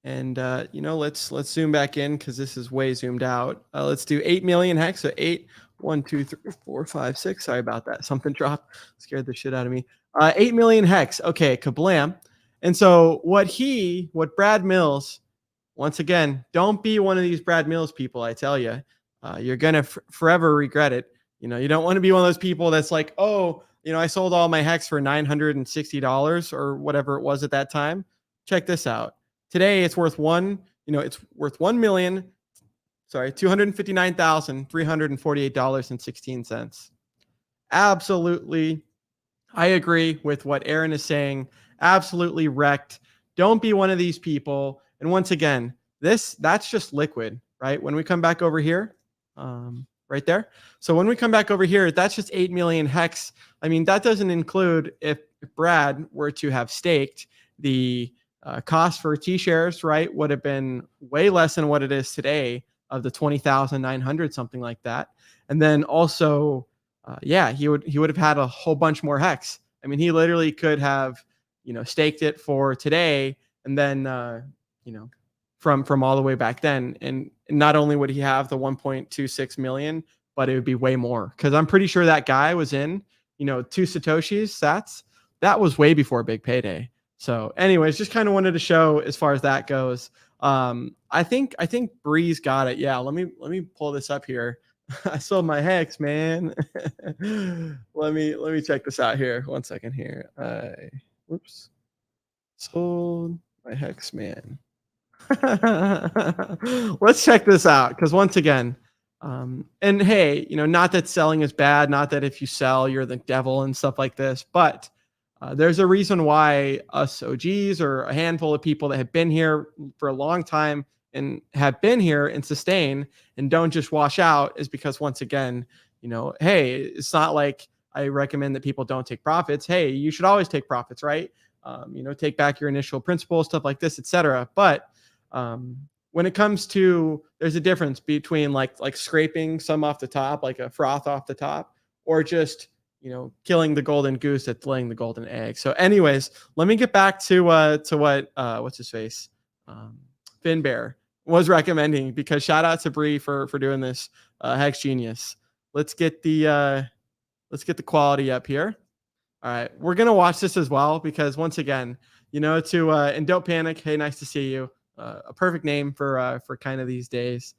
And let's zoom back in because this is way zoomed out. Let's do 8 million hex. So 8, 1, 2, 3, 4, 5, 6. Sorry about that. Something dropped. Scared the shit out of me. 8 million hex. Okay, kablam. And so what Brad Mills, once again, don't be one of these Brad Mills people. I tell you, you're gonna forever regret it. You don't want to be one of those people that's like, oh, I sold all my hex for $960 or whatever it was at that time. Check this out. Today it's worth $259,348.16. Absolutely. I agree with what Aaron is saying. Absolutely wrecked. Don't be one of these people. And once again, that's just liquid, right? When we come back over here, right there. So when we come back over here, that's just 8 million hex. I mean, that doesn't include if Brad were to have staked the cost for T-shares, right, would have been way less than what it is today of the 20,900, something like that. And then also, he would have had a whole bunch more hex. I mean, he literally could have, staked it for today, and then, from all the way back then. And not only would he have the 1.26 million, but it would be way more. Because I'm pretty sure that guy was in, 2 Satoshis sats. That was way before Big Payday. So anyways, just kind of wanted to show as far as that goes. I think Breeze got it. Yeah, let me pull this up here. I sold my hex, man. let me check this out here. 1 second here. Whoops. Sold my hex, man. Let's check this out, because once again, and hey, not that selling is bad, not that if you sell you're the devil and stuff like this, but there's a reason why us OGs or a handful of people that have been here for a long time and have been here and sustain and don't just wash out is because, once again, hey, it's not like I recommend that people don't take profits. Hey, you should always take profits, right? Take back your initial principal, stuff like this, etc. But when it comes to, there's a difference between like scraping some off the top, like a froth off the top, or just killing the golden goose that's laying the golden egg. So anyways, let me get back to what what's his face, Finn Bear was recommending, because shout out to Bree for doing this. Hex genius. Let's get the quality up here. All right, we're gonna watch this as well, because once again, and don't panic. Hey, nice to see you. A perfect name for kind of these days.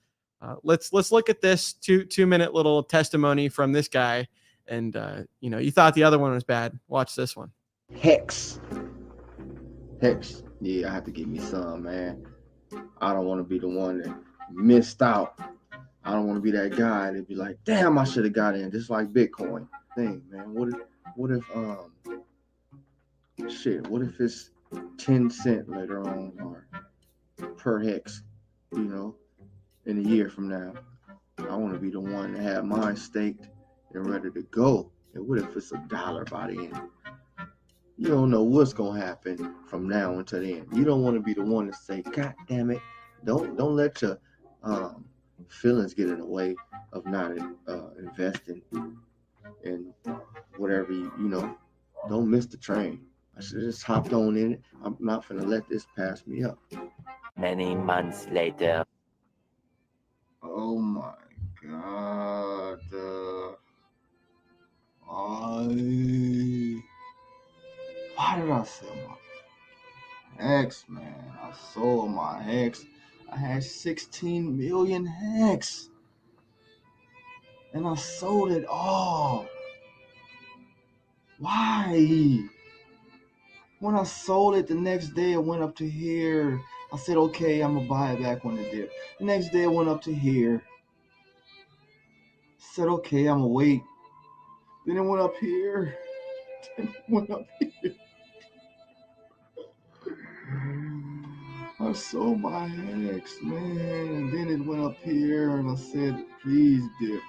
Let's look at this 2-minute little testimony from this guy. And you thought the other one was bad. Watch this one. Hex. Yeah, I have to give me some, man. I don't want to be the one that missed out. I don't want to be that guy that'd be like, damn, I should have got in. Just like Bitcoin thing, man. What if it's 10 cents later on, or per hex, in a year from now? I want to be the one that had mine staked and ready to go. And what if it's $1 by the end? You don't know what's gonna happen from now until the end. You don't want to be the one to say, God damn it. Don't let your feelings get in the way of not investing in whatever don't miss the train. I should have just hopped on in it. I'm not gonna let this pass me up. Many months later. Oh my God. Why did I sell my hex, man? I sold my hex. I had 16 million hex. And I sold it all. Why? When I sold it, the next day it went up to here. I said, okay, I'm going to buy it back when it did. The next day it went up to here. I said, okay, I'm going to wait. Then it went up here. Then it went up here. I sold my HEX, man, and then it went up here, and I said, please dip.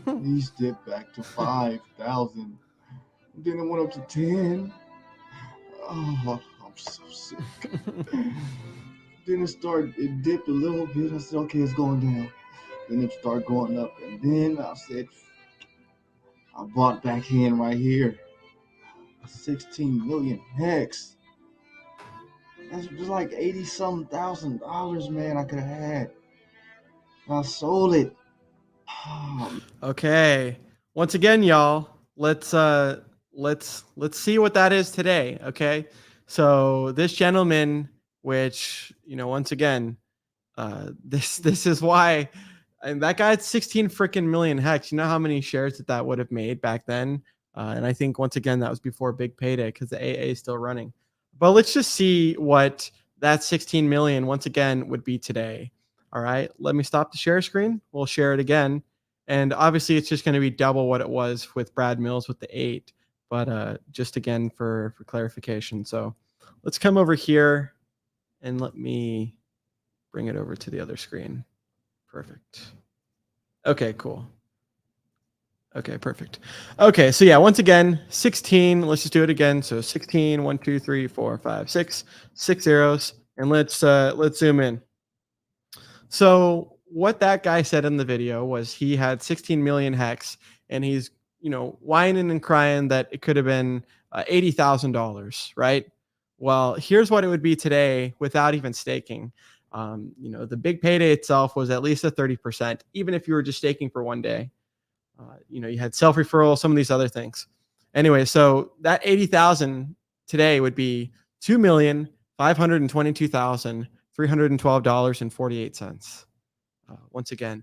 Please dip back to 5,000. Then it went up to 10. Oh, I'm so sick. Then it dipped a little bit. I said, okay, it's going down. Then it started going up, and then I said, I bought back in right here. 16 million HEX. That's just like $80-some thousand, man, I could have had. I sold it. Okay. Once again, y'all, let's see what that is today. Okay. So this gentleman, which, once again, this is why, and that guy had 16 freaking million HEX. You know how many shares that would have made back then? And I think once again, that was before big payday because the AA is still running. But let's just see what that 16 million once again would be today. All right, let me stop the share screen. We'll share it again. And obviously it's just going to be double what it was with Brad Mills with the 8, but just again for clarification. So let's come over here and let me bring it over to the other screen. Perfect. Okay, cool. Okay, perfect. Okay, so yeah, once again, 16. Let's just do it again. So 16, 1, 2, 3, 4, 5, 6 zeros. And let's zoom in. So what that guy said in the video was he had 16 million HEX, and he's, whining and crying that it could have been $80,000, right? Well, here's what it would be today without even staking. The big payday itself was at least a 30%, even if you were just staking for one day. You had self-referral, some of these other things. Anyway, so that 80,000 today would be $2,522,312.48. Once again.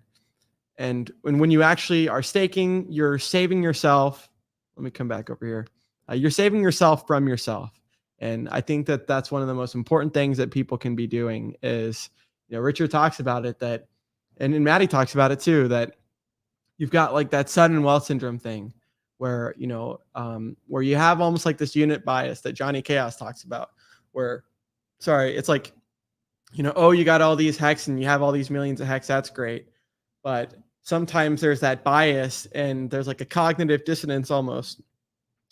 And when you actually are staking, you're saving yourself. Let me come back over here. You're saving yourself from yourself. And I think that that's one of the most important things that people can be doing is, Richard talks about it and Maddie talks about it too, that you've got like that sudden wealth syndrome thing where, where you have almost like this unit bias that Johnny Chaos talks about it's like, oh, you got all these HEX and you have all these millions of HEX. That's great. But sometimes there's that bias and there's like a cognitive dissonance almost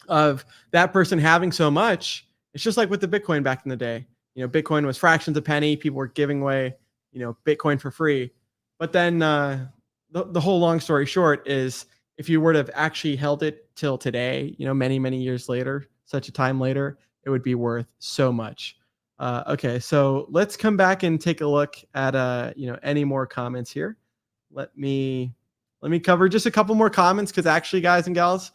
of that person having so much. It's just like with the Bitcoin back in the day. Bitcoin was fractions of a penny. People were giving away, Bitcoin for free. But then the whole long story short is if you were to have actually held it till today, many, many years later, such a time later, it would be worth so much. Okay, so let's come back and take a look at any more comments here. Let me cover just a couple more comments because actually, guys and gals,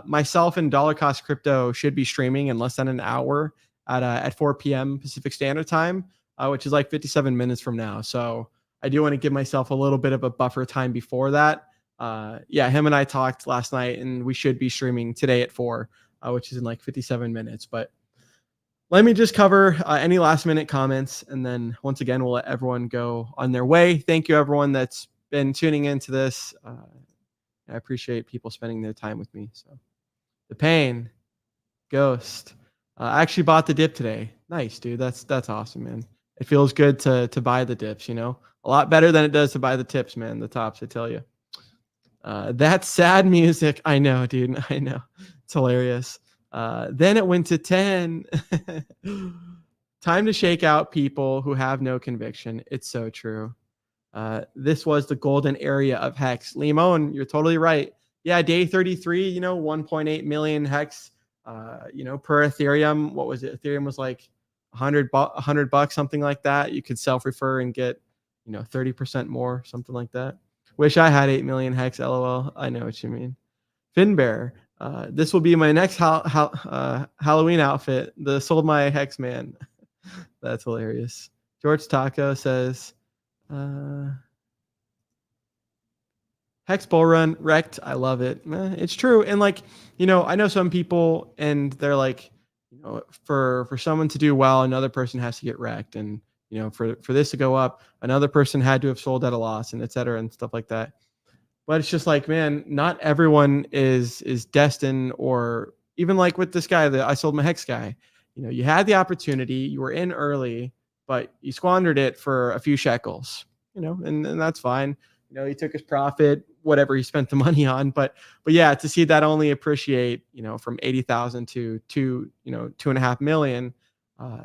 myself and Dollar Cost Crypto should be streaming in less than an hour at 4 p.m. Pacific Standard Time, which is like 57 minutes from now. So I do want to give myself a little bit of a buffer time before that. Him and I talked last night, and we should be streaming today at 4, which is in like 57 minutes. But let me just cover any last minute comments, and then once again, we'll let everyone go on their way. Thank you, everyone that's been tuning into this. I appreciate people spending their time with me. So, the pain, Ghost. I actually bought the dip today. Nice, dude. That's awesome, man. It feels good to buy the dips. A lot better than it does to buy the tips, man. The tops, I tell you. That's sad music. I know, dude. I know. It's hilarious. Then it went to 10. Time to shake out people who have no conviction. It's so true. This was the golden area of HEX. Limon, you're totally right. Yeah, day 33, 1.8 million HEX, per Ethereum. What was it? Ethereum was like $100, something like that. You could self-refer and get, 30% more, something like that. Wish I had 8 million HEX, LOL. I know what you mean. Finbear. This will be my next Halloween outfit. The sold my HEX man. That's hilarious. George Taco says, HEX bull run wrecked. I love it. It's true. And I know some people and they're like, for someone to do well, another person has to get wrecked. And, for this to go up, another person had to have sold at a loss and et cetera and stuff like that. But it's just like, man, not everyone is destined, or even like with this guy that I sold my HEX guy, you had the opportunity, you were in early, but you squandered it for a few shekels, and that's fine. He took his profit, whatever he spent the money on, but yeah, to see that only appreciate, from 80,000 to 2.5 million.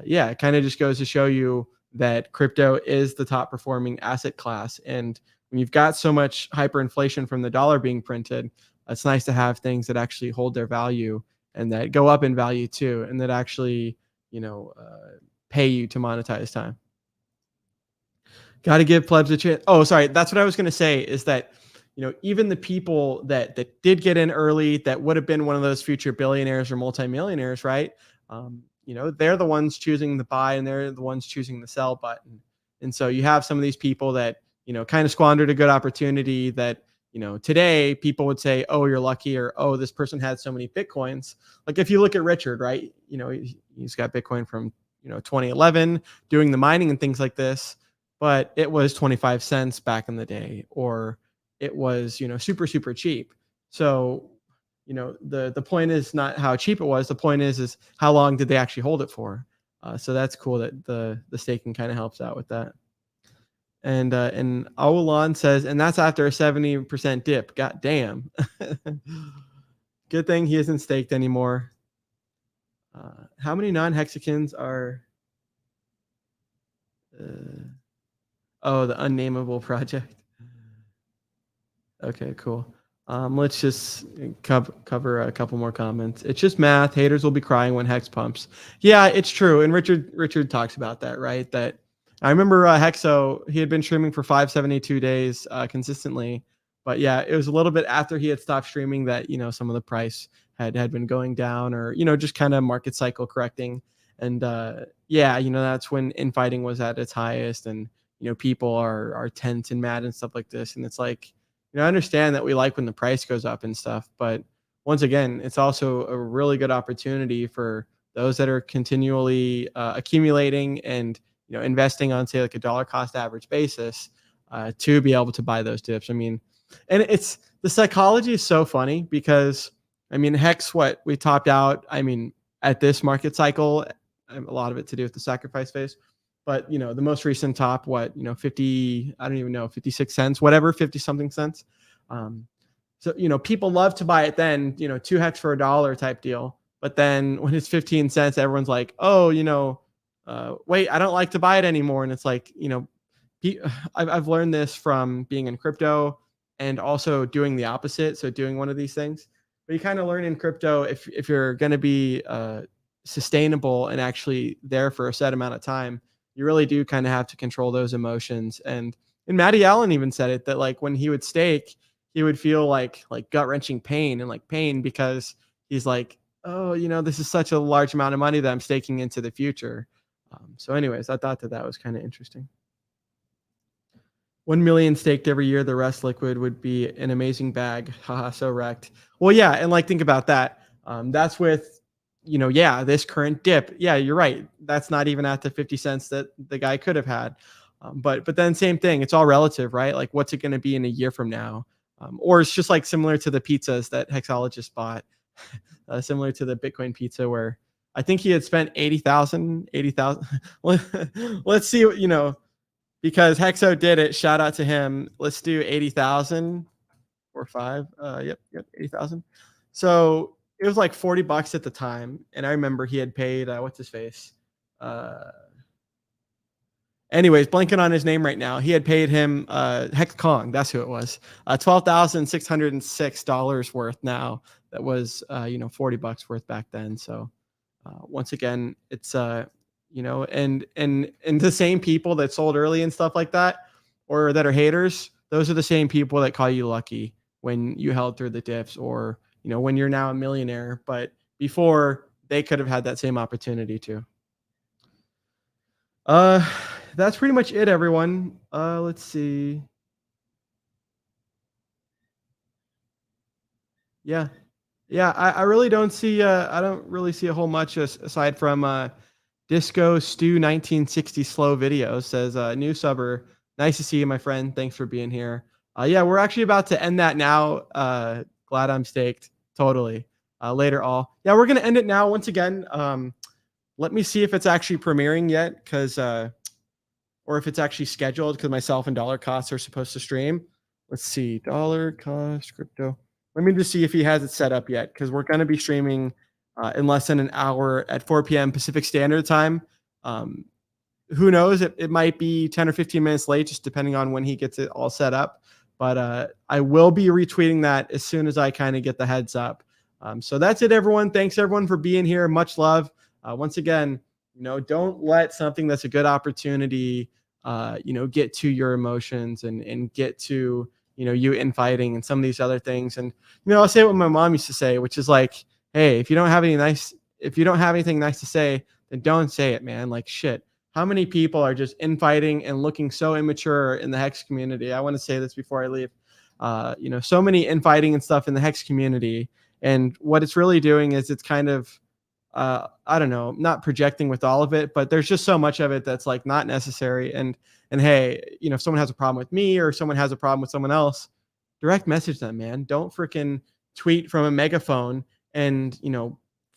Yeah, it kind of just goes to show you that crypto is the top performing asset class. And when you've got so much hyperinflation from the dollar being printed, it's nice to have things that actually hold their value and that go up in value too, and that actually, pay you to monetize time. Got to give plebs a chance. Oh, sorry. That's what I was going to say, is that, even the people that did get in early, that would have been one of those future billionaires or multimillionaires, right? They're the ones choosing the buy, and they're the ones choosing the sell button. And so you have some of these people that, kind of squandered a good opportunity that, today people would say, oh, you're lucky, or, oh, this person had so many Bitcoins. Like if you look at Richard, right? He's got Bitcoin from, 2011 doing the mining and things like this, but it was 25 cents back in the day, or it was, super, super cheap. So, the point is not how cheap it was. The point is how long did they actually hold it for? So that's cool that the staking kind of helps out with that. And Aulon says, and that's after a 70% dip. God damn. Good thing he isn't staked anymore. How many non-hexagons are? The unnameable project. Okay, cool. Let's just cover a couple more comments. It's just math. Haters will be crying when Hex pumps. Yeah, it's true. And Richard talks about that, right? That I remember Hexo, he had been streaming for 572 days consistently. But yeah, it was a little bit after he had stopped streaming that, some of the price had been going down, or, just kind of market cycle correcting. And yeah, that's when infighting was at its highest, and, people are tense and mad and stuff like this. And it's like, I understand that we like when the price goes up and stuff, but once again, it's also a really good opportunity for those that are continually accumulating and, investing on, say, like a dollar cost average basis to be able to buy those dips. I mean, and it's, the psychology is so funny because, I mean, Hex, what we topped out, I mean, at this market cycle, a lot of it to do with the sacrifice phase. But, the most recent top, 50, I don't even know, 56 cents, whatever, 50 something cents. So, people love to buy it then, 2 Hex for $1 type deal. But then when it's 15 cents, everyone's like, oh, wait, I don't like to buy it anymore. And it's like, I've learned this from being in crypto and also doing the opposite. So doing one of these things, but you kind of learn in crypto, if you're going to be sustainable and actually there for a set amount of time, you really do kind of have to control those emotions. And Matty Allen even said it, that like when he would stake, he would feel like gut wrenching pain because he's like, oh, this is such a large amount of money that I'm staking into the future. So anyways, I thought that was kind of interesting. 1 million staked every year, the rest liquid would be an amazing bag. Haha, so wrecked. Well, yeah. And like, think about that. That's with, yeah, this current dip. Yeah, you're right. That's not even at the 50 cents that the guy could have had. But then same thing, it's all relative, right? Like what's it going to be in a year from now? Or it's just like similar to the pizzas that Hexologist bought, similar to the Bitcoin pizza where I think he had spent 80,000. Let's see what, because Hexo did it. Shout out to him. Let's do 80,000 or 5. Yep, 80,000. So it was like $40 at the time. And I remember he had paid, what's his face? Anyways, blanking on his name right now. He had paid him Hex Kong. That's who it was. $12,606 worth now. That was, $40 worth back then. So once again, it's, and the same people that sold early and stuff like that, or that are haters, those are the same people that call you lucky when you held through the dips, or, when you're now a millionaire, but before they could have had that same opportunity too. That's pretty much it, everyone. Let's see. Yeah. I really don't see, I don't really see a whole much aside from, Disco Stew 1960 slow videos says, new subber. Nice to see you, my friend. Thanks for being here. Yeah, we're actually about to end that now. Glad I'm staked. Totally. Later all. Yeah, we're going to end it now. Once again, let me see if it's actually premiering yet, or if it's actually scheduled, because myself and Dollar Costs are supposed to stream. Let's see. Dollar Cost Crypto. Let me just see if he has it set up yet, because we're going to be streaming in less than an hour at 4 p.m. Pacific Standard Time. Who knows? It might be 10 or 15 minutes late, just depending on when he gets it all set up. But I will be retweeting that as soon as I kind of get the heads up. So that's it, everyone. Thanks, everyone, for being here. Much love. Once again, don't let something that's a good opportunity, get to your emotions and get to, you infighting and some of these other things. And, I'll say what my mom used to say, which is like, hey, if you don't have anything nice to say, then don't say it, man. Like, shit. How many people are just infighting and looking so immature in the HEX community? I want to say this before I leave. So many infighting and stuff in the HEX community. And what it's really doing is it's kind of, I don't know, not projecting with all of it, but there's just so much of it that's like not necessary. And hey, if someone has a problem with me or someone has a problem with someone else, direct message them, man. Don't freaking tweet from a megaphone and,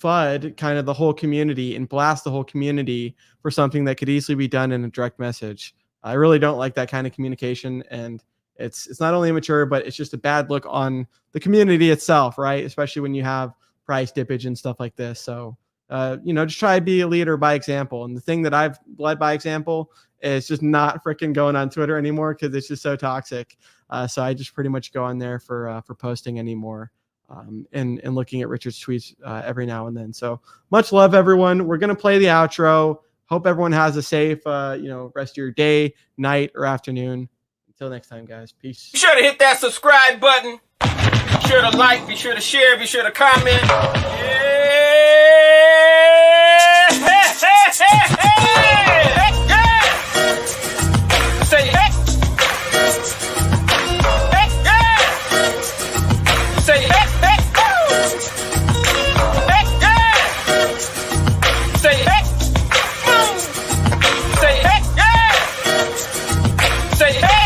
FUD kind of the whole community and blast the whole community for something that could easily be done in a direct message. I really don't like that kind of communication, and it's not only immature, but it's just a bad look on the community itself, right? Especially when you have price dippage and stuff like this. So, just try to be a leader by example. And the thing that I've led by example is just not freaking going on Twitter anymore, because it's just so toxic. So I just pretty much go on there for posting anymore. And looking at Richard's tweets every now and then. So much love, everyone. We're going to play the outro. Hope everyone has a safe, rest of your day, night, or afternoon. Until next time, guys. Peace. Be sure to hit that subscribe button. Be sure to like. Be sure to share. Be sure to comment. Yeah. Say hey. Say hey.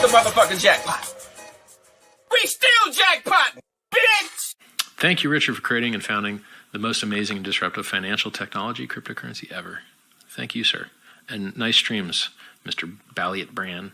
Motherfucking jackpot. We still jackpot, bitch! Thank you, Richard, for creating and founding the most amazing and disruptive financial technology cryptocurrency ever. Thank you, sir. And nice streams, Mr. BallietBran.